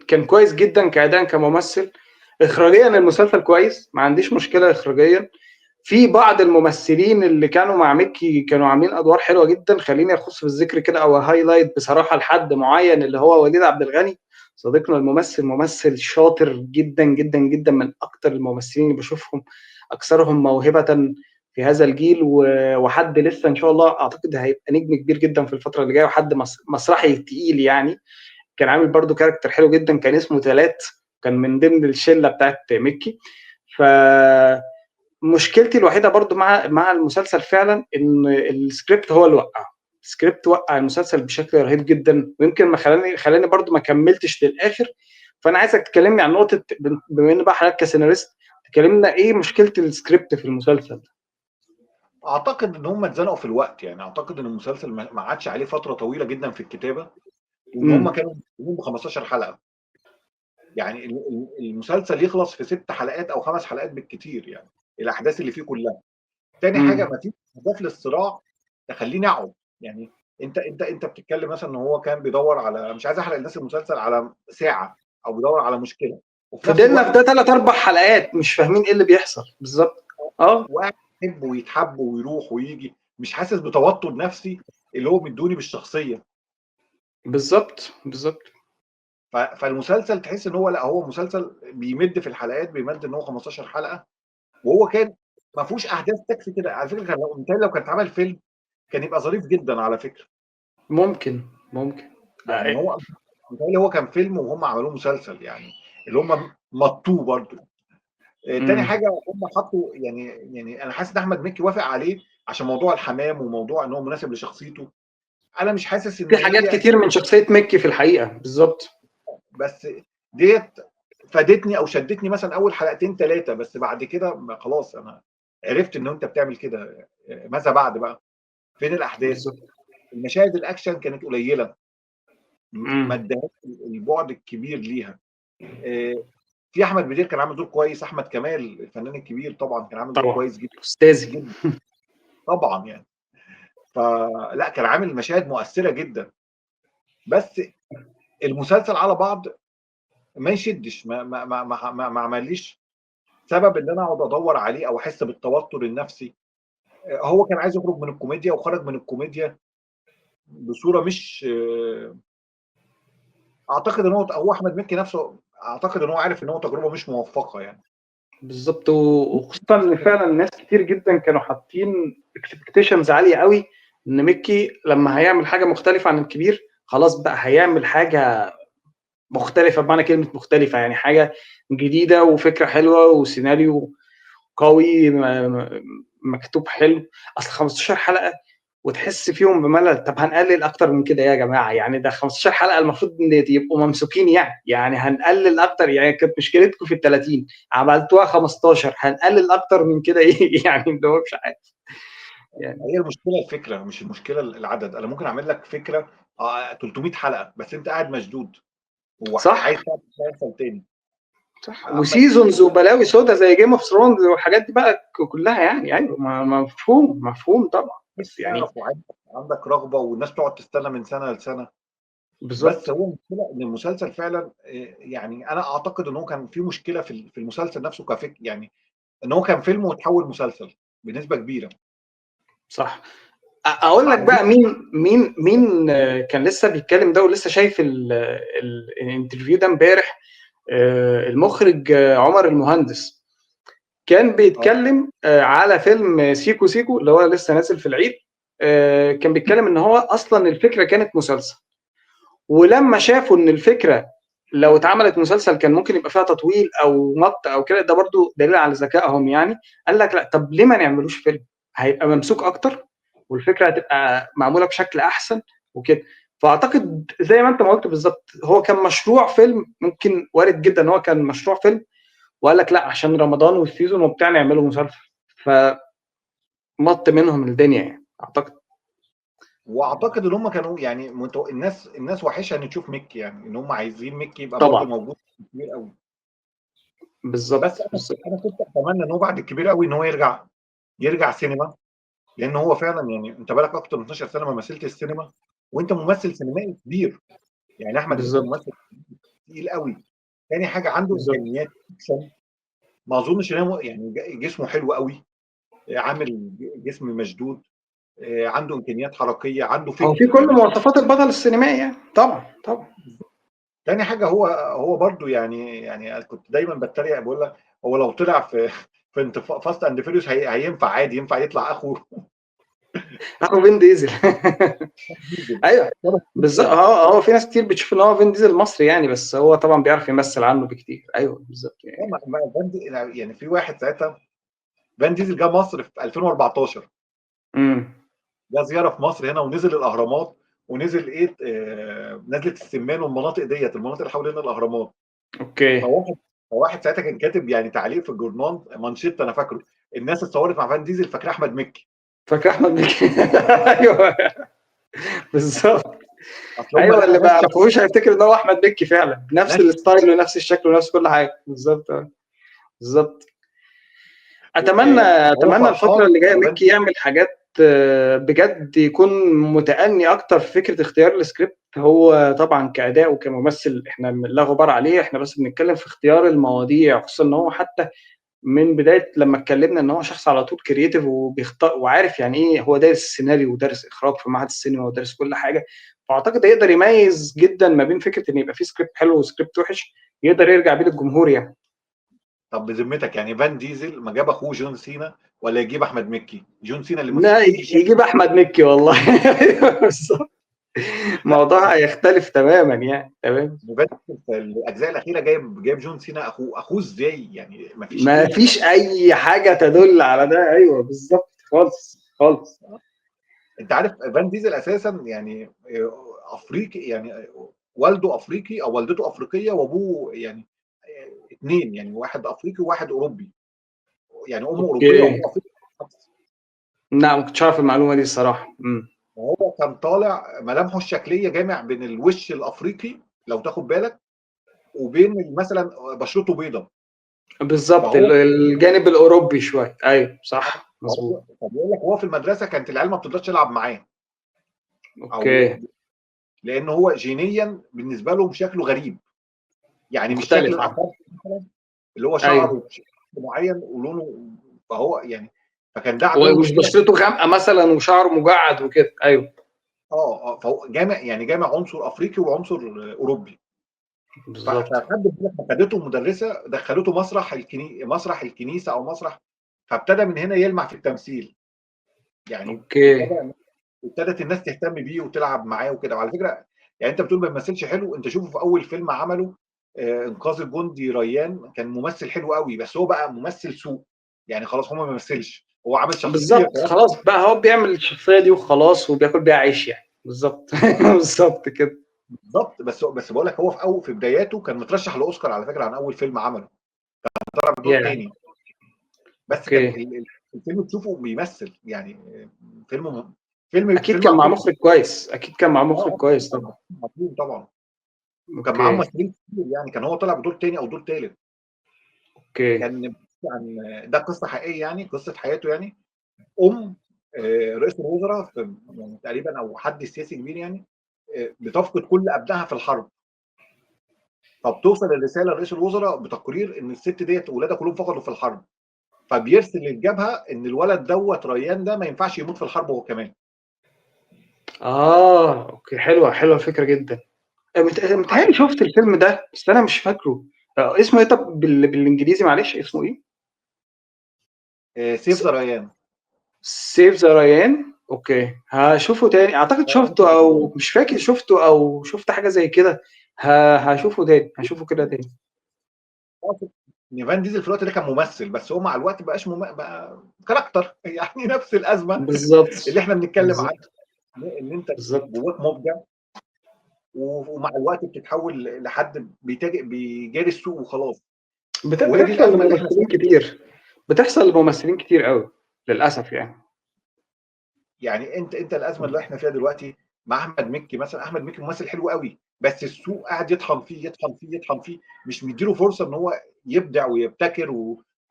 كان كويس جدا كاداء كممثل. اخراجيا المسلسل كويس، ما عنديش مشكله اخراجيا. في بعض الممثلين اللي كانوا مع مكي كانوا عاملين ادوار حلوه جدا. خليني اخص بالذكر كده او هايلايت بصراحه لحد معين اللي هو وليد عبد الغني صديقنا الممثل. ممثل شاطر جدا جدا جدا، من اكتر الممثلين اللي بشوفهم اكثرهم موهبه في هذا الجيل، وحد لسه ان شاء الله اعتقد هيبقى نجم كبير جدا في الفتره اللي جايه، وحد مسرحي تقيل يعني. كان عامل برضو كاركتر حلو جدا، كان اسمه تلات، كان من ضمن الشله بتاعت مكي. ف مشكلتي الوحيده برضو مع المسلسل فعلا ان السكريبت هو اللي وقع. السكريبت وقع المسلسل بشكل رهيب جدا، ويمكن ما خلاني برضو ما كملتش للاخر. فانا عايزك تكلمني عن نقطه، بما ان بقى حضرتك كسيناريست تكلمنا ايه مشكله السكريبت في المسلسل. اعتقد ان هم اتزنقوا في الوقت. يعني اعتقد ان المسلسل ما عادش عليه فتره طويله جدا في الكتابه، وان هم امم كانوا ب 15 حلقه. يعني المسلسل يخلص في 6 حلقات او 5 حلقات بالكتير، يعني الاحداث اللي فيه كلها. تاني حاجه، امم ما فيش اهداف للصراع تخليني اقعد. يعني انت بتتكلم مثلا ان هو كان بيدور على، مش عايز احرق الناس المسلسل، على ساعه، او بيدور على مشكله، وفي نفس فضلنا في الوقت ده 3 4 حلقات مش فاهمين ايه اللي بيحصل بالظبط. اه وقاعد يحب ويتحب ويروح ويجي، مش حاسس بتوتر نفسي اللي هو مدوني بالشخصيه. بالظبط بالظبط. فالمسلسل تحس ان هو، لا، هو مسلسل بيمد في الحلقات، بيمد ان هو 15 حلقه، وهو كان ما فيهوش احداث تكفي كده. على فكره كان لو كان اتعمل فيلم كان يبقى ظريف جدا على فكره. ممكن يعني هو متهيألي هو كان فيلم وهم عملوه مسلسل، يعني اللي هم مطوه برضه. تاني امم حاجه هم حطوا، يعني انا حاسس ان احمد مكي وافق عليه عشان موضوع الحمام وموضوع ان هو مناسب لشخصيته. انا مش حاسس ان في حاجات هي، كتير من شخصيه مكي في الحقيقه بالظبط. بس ديت فادتني او شدتني مثلا اول حلقتين 3، بس بعد كده خلاص انا عرفت ان انت بتعمل كده. ماذا بعد بقى؟ فين الاحداث؟ بالظبط. المشاهد الاكشن كانت قليله، ما امم اداهاش البعد الكبير ليها. في احمد بدير كان عامل دور كويس، احمد كمال الفنان الكبير طبعا كان عامل دور طبعا كويس جدا استاذي. جدا، طبعا يعني. فلا، كان عامل مشاهد مؤثره جدا، بس المسلسل على بعض ما يشدش، ما عمليش سبب ان انا اقعد ادور عليه او احس بالتوتر النفسي. هو كان عايز يخرج من الكوميديا وخرج من الكوميديا بصوره مش، اعتقد ان هو احمد مكي نفسه اعتقد ان هو عارف ان هو تجربه مش موفقه يعني. بالظبط، وخصوصا ان فعلا ناس كتير جدا كانوا حاطين اكسبكتيشنز عاليه قوي ان مكي لما هيعمل حاجه مختلفه عن الكبير خلاص بقى هيعمل حاجه مختلفه بمعنى كلمه مختلفه، يعني حاجه جديده وفكره حلوه وسيناريو قوي مكتوب حلو. اصل 15 حلقه وتحس فيهم بملل. طب هنقلل اكتر من كده يا جماعه؟ يعني ده 15 حلقه المفروض ان يبقوا ممسوكين، يعني هنقلل اكتر. يعني كانت مشكلتكم في ال 30 عملتوها 15، هنقلل اكتر من كده ايه؟ يعني اللي هو مش عارف يعني. هي المشكله الفكره، مش المشكله العدد. انا ممكن اعمل لك فكره 300 حلقه بس انت قاعد مشدود صح وعايز تعرف ايه هيحصل تاني. صح، اما وسيزونز وبلاوي سودا زي جيم اوف ثرونز والحاجات دي بقى كلها، يعني ايوه مفهوم طبعا، عايز بس يعني. تعرف وعندك رغبه، والناس تقعد تستنى من سنه لسنه. بس بالظبط هو المشكله ان المسلسل فعلا، يعني انا اعتقد ان هو كان في مشكله في المسلسل نفسه يعني ان هو كان فيلم وتحول مسلسل بنسبه كبيره. صح. اقول ما لك عندوش بقى مين كان لسه بيتكلم ده ولسه شايف الانترفيو ده امبارح. المخرج عمر المهندس كان بيتكلم على فيلم سيكو سيكو اللي هو لسه نازل في العيد. كان بيتكلم ان هو اصلا الفكره كانت مسلسل، ولما شافوا ان الفكره لو اتعملت مسلسل كان ممكن يبقى فيها تطويل او مط او كده، ده برضو دليل على ذكائهم يعني. قال لك لا، طب ليه ما نعملوش فيلم؟ هيبقى ممسوك اكتر والفكره هتبقى معموله بشكل احسن وكده. فاعتقد زي ما انت ما قلت بالظبط، هو كان مشروع فيلم، ممكن وارد جدا ان هو كان مشروع فيلم، وقال لك لا عشان رمضان والسيزون وبتاع نعمله مسلسل، فمط منهم الدنيا يعني اعتقد. واعتقد ان هم كانوا يعني الناس وحشة ان تشوف ميكي، يعني ان هم عايزين ميكي يبقى برضه طبعا موجود كتير قوي. بس بالظبط انا بالظبط. انا كنت اتمنى ان هو بعد الكبير قوي ان هو يرجع سينما، لان هو فعلا يعني انت بالك اكتر من 12 سنه ما مثلت السينما، وانت ممثل سينمائي كبير. يعني احمد مكي بالظبط ممثل تقيل قوي. تاني حاجه عنده بالظبط. امكانيات اكشن، ما اظنش ان هو يعني جسمه حلو قوي، عامل جسم مشدود، عنده امكانيات حركيه، عنده هو فكر في كل يعني. مواصفات البطل السينمائي يعني، طبعا طبعا. تاني حاجه هو برضو يعني كنت دايما بتريق بقول لك هو لو طلع في فاست اند فيريوس هينفع عادي، ينفع يطلع اخو اخو فين ديزل. ايوه بالظبط. هو في ناس كتير بتشوف ان هو فين ديزل مصري يعني، بس هو طبعا بيعرف يمثل عنه بكتير. ايوه بالظبط يعني. يعني في واحد ساعتها فان ديزل جه مصر في 2014، امم. جه زياره في مصر هنا ونزل الاهرامات، ونزل ايه نزله السمان والمناطق ديت، المناطق اللي حوالين الاهرامات. اوكي. فواحد ساعتها كان كاتب يعني تعليق في الجورنال مانشيت انا فاكره، الناس اتصورت مع فان ديزل فاكر احمد مكي. فاكر احمد مكي. ايوه بالظبط. اصل هم ايوه لقوا اللي ما ناس يعرفوش هيفتكر ان هو احمد مكي فعلا، بنفس ناس الستايل ونفس الشكل ونفس كل حاجه بالظبط. بالظبط. اتمنى هو اتمنى الفتره فرحان اللي جايه لما فان ميكي يعمل حاجات بجد يكون متأني اكتر في فكره اختيار السكريبت. هو طبعا كأداء وكممثل احنا لا غبار عليه، احنا بس بنتكلم في اختيار المواضيع، خصوصا ان هو حتى من بدايه لما اتكلمنا ان هو شخص على طول كرييتيف وبيختار وعارف يعني ايه، هو دارس السيناريو ودارس اخراج في معهد السينما ودارس كل حاجه. فاعتقد يقدر يميز جدا ما بين فكره ان يبقى في سكريبت حلو وسكريبت وحش، يقدر يرجع بيه للجمهور يعني. طب بذمتك يعني فان ديزل ما جاب اخوه جون سينا ولا يجيب احمد مكي؟ جون سينا اللي لا مفيش يجيب احمد مكي والله. أيوة بالظبط. الموضوع هيختلف تماما يعني. تمام. مباشر في الاجزاء الاخيره جايب جون سينا اخوه ازاي يعني مفيش ما اي فيش اي حاجه تدل على ده. ايوه بالظبط خالص خالص. انت عارف فان ديزل اساسا يعني افريقي يعني، والده افريقي او والدته افريقيه وابوه يعني اتنين، يعني واحد افريقي وواحد اوروبي، يعني امه اوروبيه اوكي. وابوه افريقي. لا ما كنتش عارف المعلومه دي الصراحه. وهو كان طالع ملامحه الشكليه جامع بين الوش الافريقي لو تاخد بالك وبين مثلا بشرته بيضاء. بالظبط فهو الجانب الاوروبي شويه. ايوه صح مظبوط. فبيقول لك هو في المدرسه كانت العيال ما بتقدرش تلعب معاه، او اوكي. لان هو جينيا بالنسبه لهم شكله غريب، يعني مش شكل مختلف عنه. الافارقه مثلا اللي هو ايوه. شعره بشكل معين ولونه، فهو يعني فكان ده عامل له ومش مشكله. بشرته غامقه مثلا وشعره مجعد وكده. ايوه فهو جامع يعني جامع عنصر افريقي وعنصر اوروبي. بالظبط. فخد بالك خدته مدرسه دخلته مسرح الكنيسه او مسرح، فابتدى من هنا يلمع في التمثيل، يعني اوكي. ابتدت الناس تهتم بيه وتلعب معاه وكده. وعلى فكره يعني انت بتقول ما بيمثلش حلو، انت شوفه في اول فيلم عمله انقاذ الجندي ريان، كان ممثل حلو قوي بس هو بقى ممثل سوء، يعني خلاص هو ما بيمثلش، هو عامل شخصيه بالظبط خلاص بقى هو بيعمل الشخصيه دي وخلاص وبياكل بيها عيش يعني. بالظبط. بالظبط كده. بالظبط. بس بقول لك هو في بداياته كان مترشح لاوسكار على فكره عن اول فيلم عمله، طلع بدور يا تاني. بس كان اوكي. الفيلم تشوفه بيمثل يعني فيلم فيلم اكيد فيلم كان مع عظيم. مخرج كويس، اكيد كان مع مخرج اه كويس طبعا. عظيم طبعا. وكان معاه اوكي. ممثلين كتير، يعني كان هو طلع بدور تاني او دور تالت. اوكي. كان عن ده قصه حقيقيه يعني قصه حياته يعني. ام رئيس الوزراء في يعني تقريبا او حد سياسي كبير يعني بتفقد كل ابنائها في الحرب، فبتوصل الرساله لرئيس الوزراء بتقرير ان الست ديت ولادها كلهم فقدوا في الحرب، فبيرسل للجبهه ان الولد دوت ريان ده ما ينفعش يموت في الحرب هو كمان. اوكي. حلوه حلوه الفكره جدا. متهيألي عشان شفت الفيلم ده بس انا مش فاكره. اسمه ايه؟ طب بالانجليزي معلش اسمه ايه؟ سيف ذا ريان. سيف ذا ريان. اوكي هشوفه تاني. اعتقد شفته او مش فاكر شفته او شفت حاجه زي كده. هشوفه تاني، هشوفه كده تاني. ان فان ديزل في الوقت ده كان ممثل، بس هو مع الوقت بقاش بقى كاركتر يعني نفس الازمه بالظبط اللي احنا بنتكلم عنها، بالظبط ان انت بالظبط. جواك مبدع ومع الوقت بتتحول لحد بيجاري السوق وخلاص. وهي دي بتحصل الازمه اللي احنا لممثلين فيها. كتير، بتحصل لممثلين كتير قوي للاسف يعني. يعني انت الازمه اللي احنا فيها دلوقتي مع احمد مكي مثلا. احمد مكي ممثل حلو قوي، بس السوق قاعد يطحن فيه يطحن فيه يطحن فيه، مش مديله فرصه ان هو يبدع ويبتكر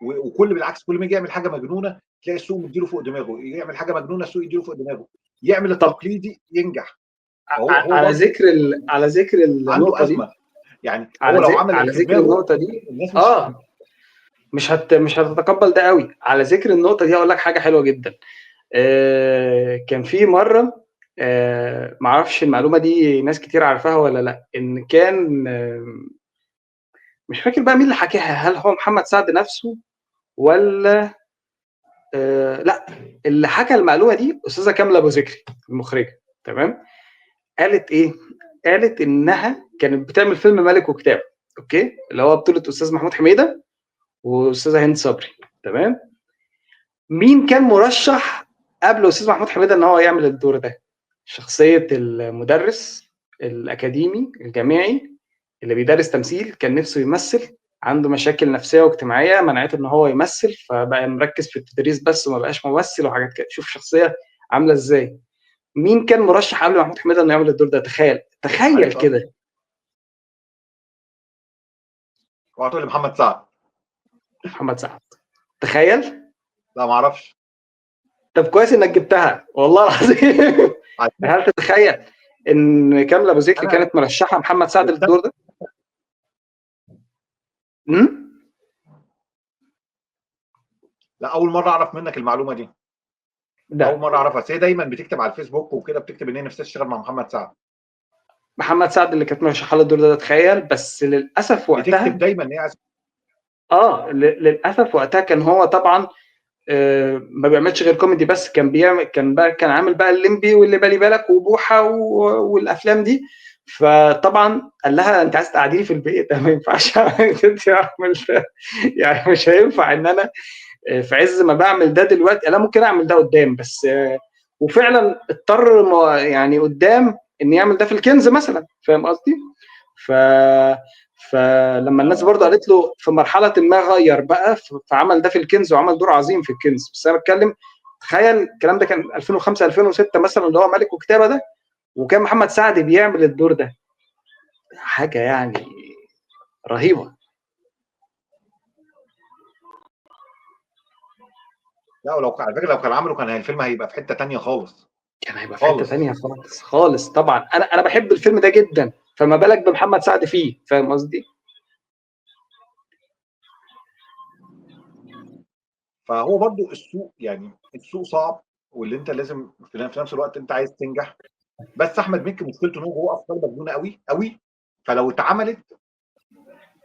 وكل بالعكس، كل ما يجي يعمل حاجه مجنونه تلاقي السوق مديله فوق دماغه، يعمل حاجه مجنونه السوق يديله فوق دماغه، يعمل طب التقليدي ينجح. فهو على برضه ذكر على ذكر عنده النقطه دي، ازمه. يعني هو لو عمل اللي على في ذكر دماغه النقطه دي، الناس مش اه مش هتتقبل ده قوي. على ذكر النقطه دي اقول لك حاجه حلوه جدا. كان في مره، معرفش المعلومه دي ناس كتير عارفاها ولا لا، ان كان مش فاكر بقى مين اللي حكاها، هل هو محمد سعد نفسه ولا لا، اللي حكى المعلومه دي استاذه كامله ابو ذكري المخرجه. تمام. قالت ايه؟ قالت انها كانت بتعمل فيلم ملك وكتاب، اوكي، اللي هو بطوله استاذ محمود حميده واستاذه هند صبري. تمام. مين كان مرشح قبل استاذ محمود حميده ان هو يعمل الدور ده؟ شخصيه المدرس الاكاديمي الجامعي اللي بيدرس تمثيل، كان نفسه يمثل، عنده مشاكل نفسيه واجتماعيه منعته ان هو يمثل، فبقى مركز في التدريس بس وما بقاش ممثل وحاجات كده. شوف شخصيه عامله ازاي. مين كان مرشح قبل محمود حميده انه يعمل الدور ده؟ تخيل، تخيل عارف. كده. وهتقول لي محمد سعد. محمد سعد. تخيل. لا ما اعرفش. طب كويس انك جبتها والله العظيم. هل تتخيل ان كامله ابو ذكري انا كانت مرشحه محمد سعد عرفتها. للدور ده؟ امم لا اول مره اعرف منك المعلومه دي. اول ده مره اعرفها. بس هي دايما بتكتب على الفيسبوك وكده، بتكتب ان هي نفسها تشتغل مع محمد سعد. محمد سعد اللي كانت مرشحه للدور ده، تخيل. بس للاسف بتكتب وقتها، دايما ان هي عايزه. للاسف وقتها كان هو طبعا ما بيعملش غير كوميدي بس. كان بيعمل، كان عامل بقى الليمبي واللي بالي بالك وبوحه والافلام دي. فطبعا قال لها انت عايز تقعديني في البيت، ما ينفعش انت اعمل ده. يعني مش هينفع ان انا في عز ما بعمل ده دلوقتي، انا ممكن اعمل ده قدام بس. وفعلا اضطر يعني قدام ان يعمل ده في الكنز مثلا، فاهم قصدي؟ ف فلما الناس برضه اه قالت له في مرحله ما غير بقى، فعمل ده في الكنز وعمل دور عظيم في الكنز. بس انا بتكلم، تخيل الكلام ده كان 2005 2006 مثلا، اللي هو ملك وكتابه ده، وكان محمد سعد بيعمل الدور ده. حاجه يعني رهيبه. لا، ولو على فكره لو كان عمله كان الفيلم هيبقى في حته تانية خالص. كان هيبقى في حته خالص. تانية خالص خالص. طبعا انا بحب الفيلم ده جدا، فما بالك بمحمد سعد فيه، فاهم قصدي؟ فهو برضو السوق، يعني السوق صعب، واللي انت لازم في نفس الوقت انت عايز تنجح. بس احمد مكي مشكلته ان هو افكار مجنونه قوي قوي. فلو اتعملت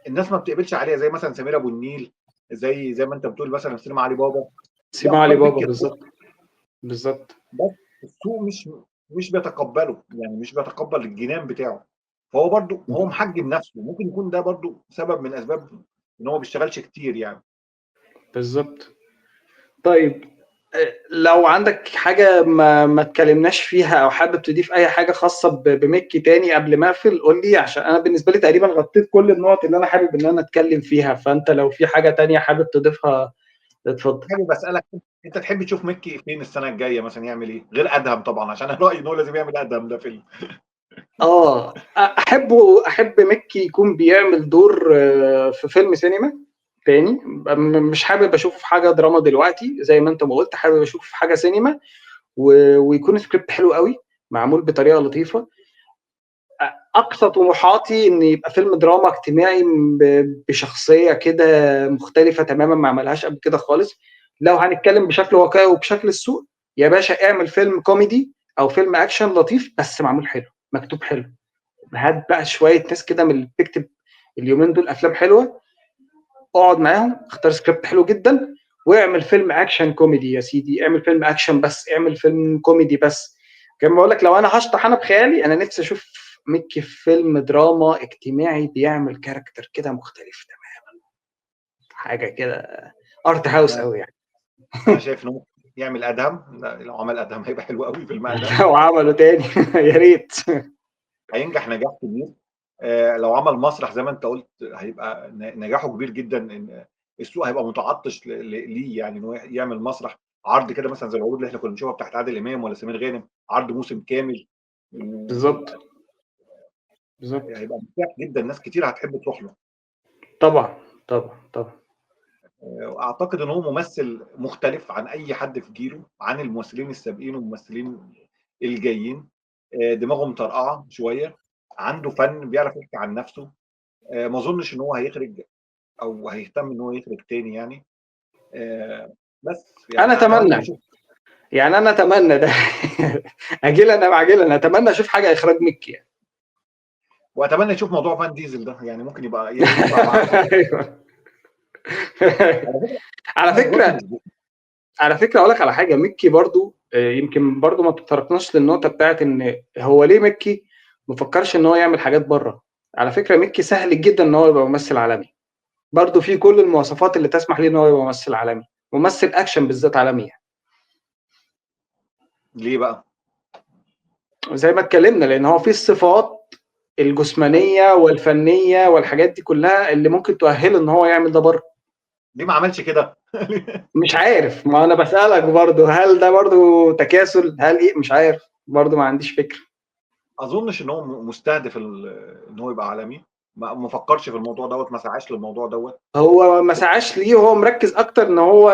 الناس ما بتقبلش عليها، زي مثلا سمير ابو النيل، زي ما انت بتقول مثلا في سينما علي بابا. دي سيما علي افكار بابا، مكي. بالظبط. بالظبط. بس السوق مش بيتقبله، يعني مش بيتقبل الجنان بتاعه. فهو برضو هو محجم نفسه، ممكن يكون ده برضو سبب من اسباب ان هو ما بيشتغلش كتير يعني. بالظبط. طيب، لو عندك حاجة ما اتكلمناش فيها أو حابب تضيف أي حاجة خاصة بمكي تاني قبل ما أقفل، قول لي، عشان أنا بالنسبة لي تقريبا غطيت كل النقط اللي أنا حابب إن أنا أتكلم فيها. فأنت لو في حاجة تانية حابب تضيفها، اتفضل. حابب اسالك، انت تحب تشوف مكي فين السنه الجايه مثلا؟ يعمل ايه غير ادهم طبعا؟ عشان انا رايي ان هو لازم يعمل ادهم ده فيلم. أحب مكي يكون بيعمل دور في فيلم سينما تاني. مش حابب أشوفه في حاجة دراما دلوقتي زي ما أنت ما قلت، حابب أشوفه في حاجة سينما، ويكون سكريبت حلو قوي، معمول بطريقة لطيفة. اقصى طموحاتي ان يبقى فيلم دراما اجتماعي بشخصيه كده مختلفه تماما ما عملهاش قبل كده خالص. لو هنتكلم بشكل واقعي وبشكل السوق، يا باشا اعمل فيلم كوميدي او فيلم اكشن لطيف بس معمول حلو، مكتوب حلو. هات بقى شويه ناس كده من اللي بتكتب اليومين دول افلام حلوه، اقعد معاهم، اختار سكريبت حلو جدا، واعمل فيلم اكشن كوميدي يا سيدي. اعمل فيلم اكشن بس، اعمل فيلم كوميدي بس. كما بقول لك، لو انا هشطح انا بخيالي، انا نفسي اشوف ميكي في فيلم دراما اجتماعي بيعمل كاركتر كده مختلف تماما، حاجه كده ارت هاوس انا قوي يعني. انا شايف ان هو يعمل ادهم. لو عمل ادهم هيبقى حلو قوي فيلم ادهم. لو عملوا تاني يا ريت. هينجح نجاح كبير. لو عمل مسرح زي ما انت قلت هيبقى نجاحه كبير جدا، ان السوق هيبقى متعطش ليه، يعني ان هو يعمل مسرح عرض كده مثلا زي العروض اللي احنا كنا بنشوفها بتاعت عادل امام ولا سمير غانم، عرض موسم كامل، بالظبط بالظبط. هيبقى مرتاح جدا، ناس كتير هتحب تروح له. طبعا طبعا طبعا. اعتقد ان هو ممثل مختلف عن اي حد في جيله، عن الممثلين السابقين والممثلين الجايين. دماغه مطرقعه شويه، عنده فن، بيعرف يحكي عن نفسه. ما اظنش ان هو هيخرج او هيهتم ان هو يخرج تاني يعني. بس انا يعني اتمنى اتمنى، اشوف. يعني انا اتمنى ده اجلا ام عاجلا اتمنى اشوف حاجه اخراج مكي يعني. واتمنى اشوف موضوع فان ديزل ده، يعني ممكن ينفع معاه. ايوه. على فكره على انا دلوقتي فكره، مش على فكره اقول لك على حاجه، مكي برضو يمكن برضو ما تطرقناش للنقطه بتاعت ان هو ليه مكي ما فكرش ان هو يعمل حاجات بره. على فكره مكي سهل جدا ان هو يبقى ممثل عالمي، برضو في كل المواصفات اللي تسمح ليه ان هو يبقى ممثل عالمي، ممثل اكشن بالذات عالمي يعني. ليه بقى؟ زي ما اتكلمنا، لان هو فيه الصفات الجسمانيه والفنيه والحاجات دي كلها اللي ممكن تؤهله ان هو يعمل ده بره. ليه ما عملش كده؟ مش عارف، ما انا بسألك برضو، هل ده برضو تكاسل، هل ايه، مش عارف برضو، ما عنديش فكرة. اظنش ان هو مستهدف ان هو يبقى عالمي، ما فكرش في الموضوع دوت، ما سعاش للموضوع دوت. هو ما سعاش ليه، وهو مركز اكتر ان هو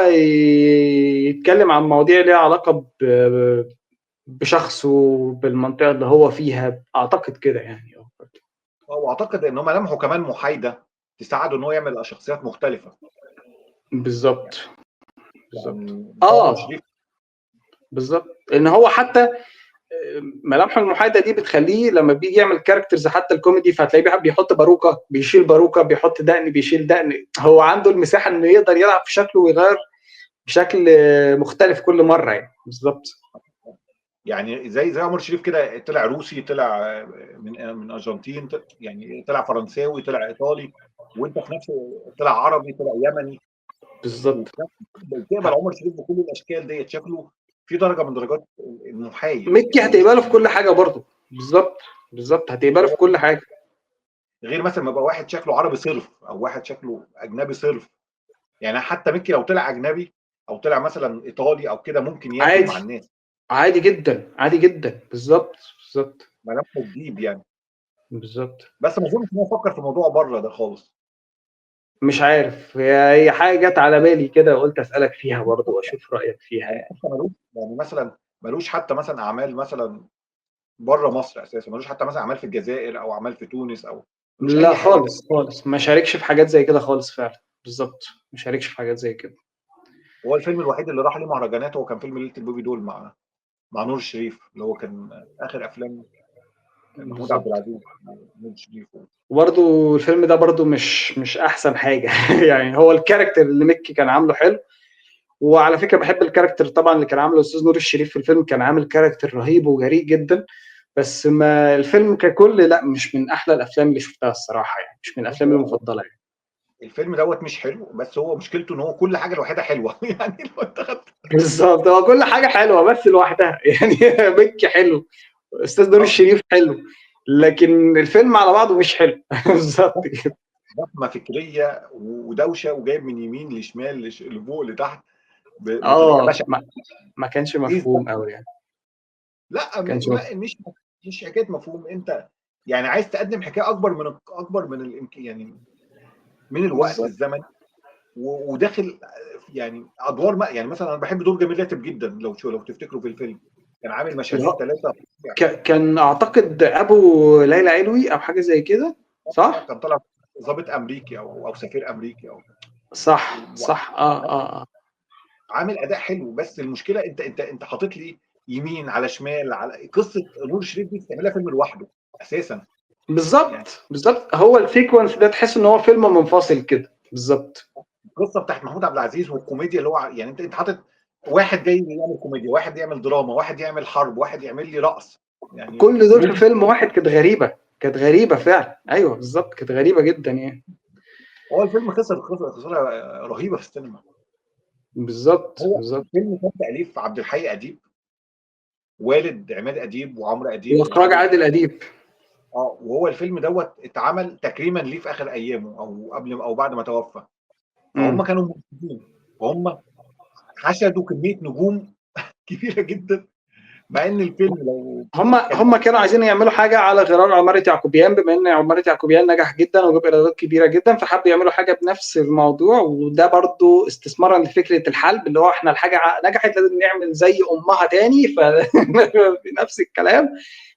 يتكلم عن مواضيع ليها علاقة بشخصه، بالمنطقة اللي هو فيها، اعتقد كده يعني. واعتقد ان هو ملامحه كمان محايده، تساعده ان هو يعمل شخصيات مختلفه. بالظبط بالظبط. يعني عمر اه شريف. بالظبط، ان هو حتى ملامحه المحايده دي بتخليه لما بيجي يعمل كاركترز حتى الكوميدي، فهتلاقيه بيحط باروكه بيشيل باروكه، بيحط دقن بيشيل دقن، هو عنده المساحه انه يقدر يلعب في شكله ويغير بشكل مختلف كل مره يعني. بالظبط يعني زي عمر شريف كده، طلع روسي، طلع من ارجنتين، يعني طلع فرنساوي، طلع ايطالي، وانت في نفس، طلع عربي، طلع يمني، بالظبط. وفي نفس تقبل عمر شريف بكل الاشكال ديت، شكله في درجه من درجات المحايد، ميكي يعني مش هتقبله في كل حاجه برضه. بالظبط بالظبط، هتقبله في كل حاجه. غير مثلا ما يبقى واحد شكله عربي صرف او واحد شكله اجنبي صرف. يعني حتى ميكي لو طلع اجنبي او طلع مثلا ايطالي او كده ممكن ياكل مع عادي، الناس. عادي جدا عادي جدا. بالظبط بالظبط ملامحه تجيب يعني. بالظبط. بس ما اظنش ان هو فكر في موضوع بره ده خالص. مش عارف، هي حاجه جت على بالي كده، قلت اسالك فيها برضه واشوف رايك فيها يعني يعني. حتى ملوش، يعني مثلا ملوش حتى مثلا اعمال مثلا بره مصر اساسا، ملوش حتى مثلا اعمال في الجزائر او اعمال في تونس، او ملوش لا اي حاجه. خالص خالص، ما شاركش في حاجات زي كده خالص فعلا. بالظبط، ما شاركش في حاجات زي كده. هو الفيلم الوحيد اللي راح ليه مهرجانات هو كان فيلم ليله البيبي دول مع نور الشريف، اللي هو كان اخر افلام محمود عبد بالظبط. العزيز، نور الشريف. وبرضه الفيلم ده برضه مش احسن حاجه يعني. هو الكاركتر اللي مكي كان عامله حلو، وعلى فكره بحب الكاركتر طبعا اللي كان عامله استاذ نور الشريف في الفيلم، كان عامل كاركتر رهيب وجريء جدا. بس ما الفيلم ككل لا، مش من احلى الافلام اللي شفتها الصراحه يعني، مش من بص افلامي هو المفضله يعني. الفيلم دوت مش حلو، بس هو مشكلته ان هو كل حاجه لوحدها حلوه يعني لو انت خدت. بالظبط، هو كل حاجه حلوه بس لوحدها يعني. مكي حلو، استاذ نور اه الشريف حلو، لكن الفيلم على بعضه مش حلو. بالظبط كده. ضخمه فكريه ودوشه، وجايب من يمين لشمال لفوق لتحت بطريقه اه بشعه. ما كانش ايه مفهوم الزحمه؟ قوي يعني. لا كانش لا، مفهوم. مش حكايه مفهوم. انت يعني عايز تقدم حكايه اكبر من يعني من الوقت بالظبط. الزمني، وداخل يعني ادوار، ما يعني مثلا انا بحب دور جميل راتب جدا، لو تفتكروا في الفيلم كان عامل اللي مشهدين هو ثلاثه. كان اعتقد ابو ليلى علوي او حاجه زي كده، صح. كان طالع ضابط امريكي او سفير امريكي او، صح صح اه. عامل اداء حلو. بس المشكله انت حاطط لي يمين على شمال، على قصه نور الشريف دي تعملها فيلم لوحده اساسا. يعني بالظبط بالظبط، هو السيكونس ده تحس ان هو فيلم منفصل كده. بالظبط. القصه بتاعت محمود عبد العزيز والكوميديا اللي هو يعني انت حاطط واحد جاي يعمل كوميديا، واحد يعمل دراما، واحد يعمل حرب، واحد يعمل لي رقص، يعني كل دول في روبي. فيلم واحد، كانت غريبه، كانت غريبه فعلا. ايوه بالظبط، كانت غريبه جدا يعني. هو الفيلم خساره رهيبه في السينما. بالظبط هو بالظبط. الفيلم كان تاليف عبد الحي اديب، والد عماد اديب وعمرو اديب واخراج وعادل. عادل اديب. وهو الفيلم دوت اتعمل تكريما ليه في اخر ايامه او قبل او بعد ما توفى. فهم امم كانوا مبسوطين، فهم حشدوا كميه نجوم كبيره جدا، مع ان الفيلم لو كان هم كانوا عايزين يعملوا حاجه على غرار عماره يعقوبيان، بما ان عماره يعقوبيان نجح جدا وجاب ايرادات كبيره جدا، فحبوا يعملوا حاجه بنفس الموضوع. وده برضو استثمارا لفكره الحلب، اللي هو احنا الحاجه نجحت لازم نعمل زي امها تاني بنفس الكلام.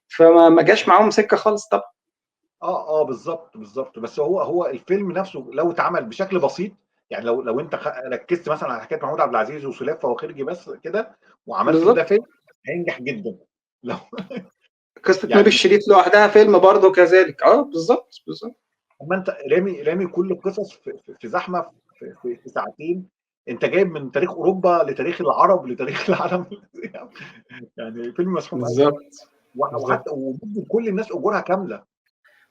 فما جاش معاهم سكه خالص طبعا. بالظبط بالظبط. بس هو الفيلم نفسه لو اتعمل بشكل بسيط، يعني لو انت ركزت مثلا على حكايه محمود عبد العزيز وسليف فواخرجي بس كده، وعملته ده بالظبط. فيلم، هينجح جدا. لو قصه نبي يعني الشريف لوحدها فيلم برضو كذلك. بالظبط بالظبط. اما انت رامي كل القصص في زحمه، في ساعتين. انت جايب من تاريخ اوروبا لتاريخ العرب لتاريخ العالم. يعني فيلم مسحوم قوي. بالظبط بالظبط. وحتى ومدي كل الناس اجورها كامله.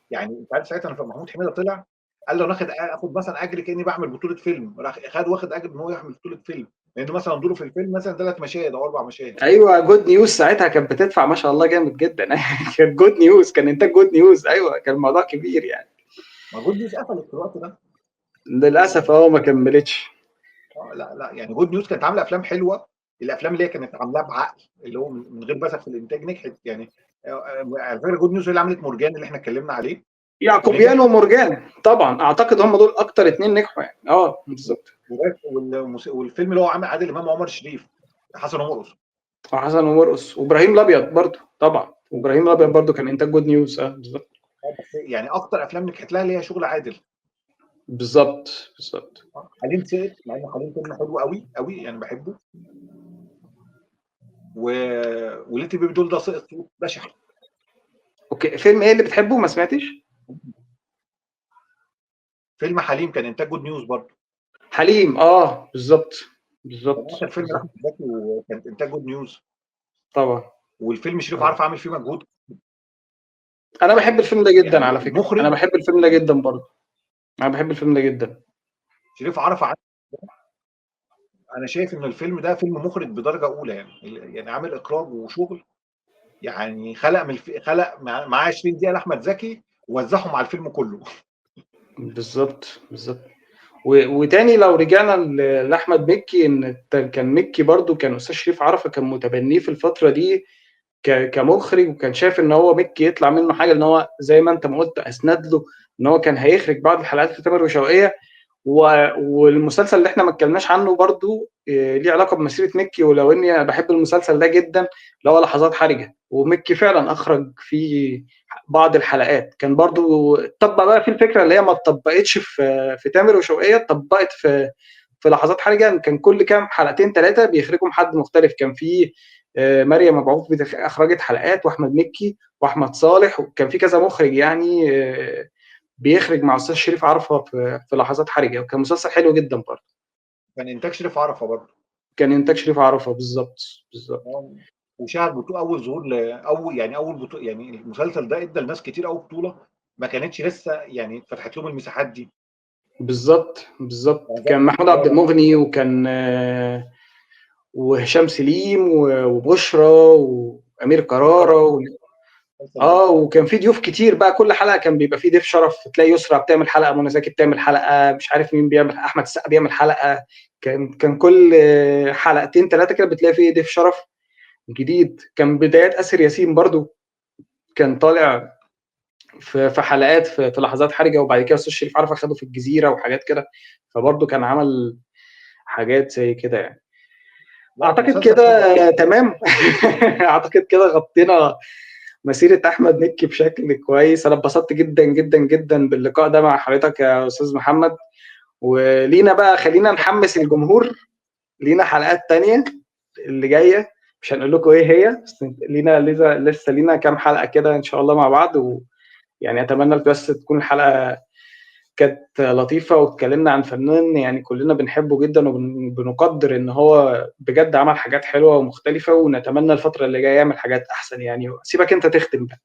يعني انت عارف ساعتها لما محمود حميده طلع قال له ناخد اخد مثلا اجر كاني بعمل بطوله فيلم، راح واخد اجر ان هو يعمل بطوله فيلم، لان مثلا دوره في الفيلم مثلا 3 مشاهد او 4 مشاهد. ايوه، جود نيوز ساعتها كانت بتدفع ما شاء الله جامد جدا. كان جود نيوز، كان انتاج جود نيوز. ايوه كان الموضوع كبير يعني. ما جود نيوز قفلت في الوقت ده. للاسف ما كملتش. لا لا، يعني جود نيوز كانت عامله افلام حلوه، الافلام اللي هي كانت عاملاها بعقل، اللي هو من غير بذخ في الانتاج، نجحت يعني. على فكره جود نيوز هي اللي عملت مورجان اللي احنا اتكلمنا عليه، ونجح. يعقوبيان ومرجان طبعا، اعتقد هم دول اكتر اتنين نجحوا يعني. بالظبط. والفيلم اللي هو عامل عادل امام وعمر شريف، حسن ومرقص. وحسن ومرقص وابراهيم الابيض برضو طبعا. وابراهيم الابيض برضو كان انتاج جود نيوز. بالظبط بس يعني اكتر افلام نجحت لها اللي هي شغل عادل. بالظبط بالظبط. حليم سقط، مع ان حليم فيلم حلو قوي قوي يعني بحبه. و... وليتي بيبي دول ده سقط سقوط بشع. اوكي، فيلم ايه اللي بتحبه؟ ما سمعتش. فيلم حليم كان انتاج جود نيوز برضه. حليم. بالظبط كان بالظبط اخر فيلم بالظبط. لاحمد زكي وكان انتاج جود نيوز. طبعا والفيلم شريف طبعا. عارف عامل فيه مجهود. انا بحب يعني الفيلم ده جدا يعني على فكره. انا المخرج بحب الفيلم ده جدا برضو. انا بحب الفيلم ده جدا. شريف عرف انا شايف ان الفيلم ده فيلم مخرج بدرجه اولى، يعني عامل اخراج وشغل. يعني خلق معاه 20 دقيقه لاحمد زكي ووزعهم على الفيلم كله. بالظبط بالظبط. وتاني لو رجعنا لاحمد مكي، ان كان مكي برضو كان استاذ شريف عرفة كان متبنيه في الفتره دي كمخرج، وكان شايف ان هو مكي يطلع منه حاجه، ان هو زي ما انت ما قلت اسند له ان هو كان هيخرج بعض الحلقات في تامر وشوقية. والمسلسل اللي احنا ما اتكلمناش عنه برضو ليه علاقه بمسيره مكي، ولو اني انا بحب المسلسل ده جدا، اللي هو لحظات حرجه. ومكي فعلا اخرج فيه بعض الحلقات. كان برضو طبق بقى في الفكره اللي هي ما اتطبقتش في تامر وشوقية، اتطبقت في لحظات حرجه. كان كل كام حلقتين ثلاثه بيخرجهم حد مختلف. كان في مريم مبعوث اخرجت حلقات، واحمد مكي واحمد صالح، وكان في كذا مخرج يعني بيخرج مع استاذ شريف عرفة في لحظات حرجه. وكان مسلسل حلو جدا برضه. كان انتاج شريف عرفه برضه. كان انتاج شريف عرفة بالظبط بالظبط آه، وشاهد بطوله اول ظهور اول يعني اول بطوله، يعني المسلسل ده ادى لناس كتير قوي بطوله ما كانتش لسه يعني فتحت لهم المساحات دي. بالظبط بالظبط. يعني زي كان احمد محمود عبد كمال. المغني، وكان وهشام سليم وبشرى وامير امير كرارة كرارة المسلسل ده. وكان في ضيوف كتير بقى. كل حلقه كان بيبقى فيه ضيف شرف. تلاقي يسرا بتعمل حلقه، منى زكي بتعمل حلقه، مش عارف مين بيعمل، احمد السقا بيعمل حلقه. كان كل حلقتين ثلاثه كده بتلاقي فيه ضيف شرف جديد. كان بدايات آسر ياسين برضو كان طالع في حلقات في لحظات حرجه. وبعد كده استاذ شريف عرفة خده في الجزيره وحاجات كده. فبرضو كان عمل حاجات زي كده يعني. لا اعتقد مسلسل حلو. كده تمام. اعتقد كده غطينا مسيره احمد مكي بشكل كويس. انا اتبسطت جدا جدا جدا باللقاء ده مع حضرتك يا استاذ محمد. ولينا بقى، خلينا نحمس الجمهور، لينا حلقات تانية اللي جايه. مش هنقول لكم ايه هي، بس لينا لسه لينا كام حلقه كده ان شاء الله مع بعض. يعني اتمنى بس تكون الحلقه كانت لطيفه، واتكلمنا عن فنان يعني كلنا بنحبه جدا وبنقدر ان هو بجد عمل حاجات حلوه ومختلفه. ونتمنى الفتره اللي جايه يعمل حاجات احسن يعني. سيبك انت تختم بقى.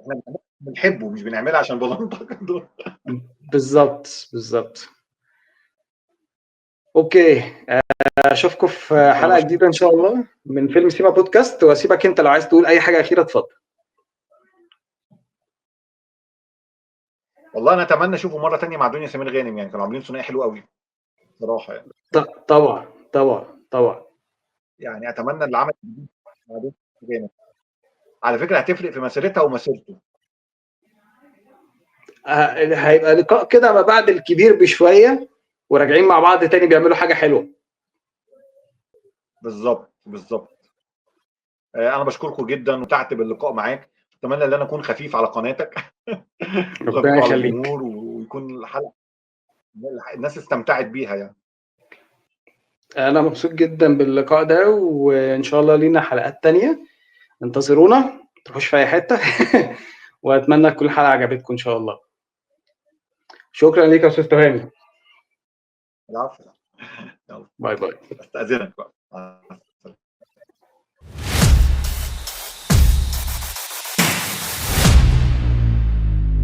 احنا بنحبه مش بنعملها عشان بلنطق دول. بالظبط بالظبط. اوكي، اشوفكم في انا حلقه بشكرك. جديده ان شاء الله من فيلم سيما بودكاست. واسيبك انت لو عايز تقول اي حاجه اخيره اتفضل. والله انا اتمنى اشوفه مره تانية مع دنيا سمير غانم، يعني كانوا عاملين ثنائي حلو قوي صراحه يعني. طبعا طبعا طبعا. يعني اتمنى اللي عمل مع دنيا سمير غانم، على فكره هتفرق في مسيرتها ومسيرته. هيبقى لقاء كده ما بعد الكبير بشويه، وراجعين مع بعض تاني بيعملوا حاجه حلوه. بالظبط بالظبط. انا بشكركم جدا وتعت باللقاء معاك، اتمنى ان انا اكون خفيف على قناتك وخفيف ربنا على يخليك. الجمهور، ويكون الحلقه الناس استمتعت بيها يعني. انا مبسوط جدا باللقاء ده، وان شاء الله لينا حلقات تانية. انتظرونا، تروحوش في اي حته. واتمنى تكون الحلقه عجبتكم ان شاء الله. شكرا ليك يا استاذ تهاني. العفو. يلا باي باي. استاذنك بقى.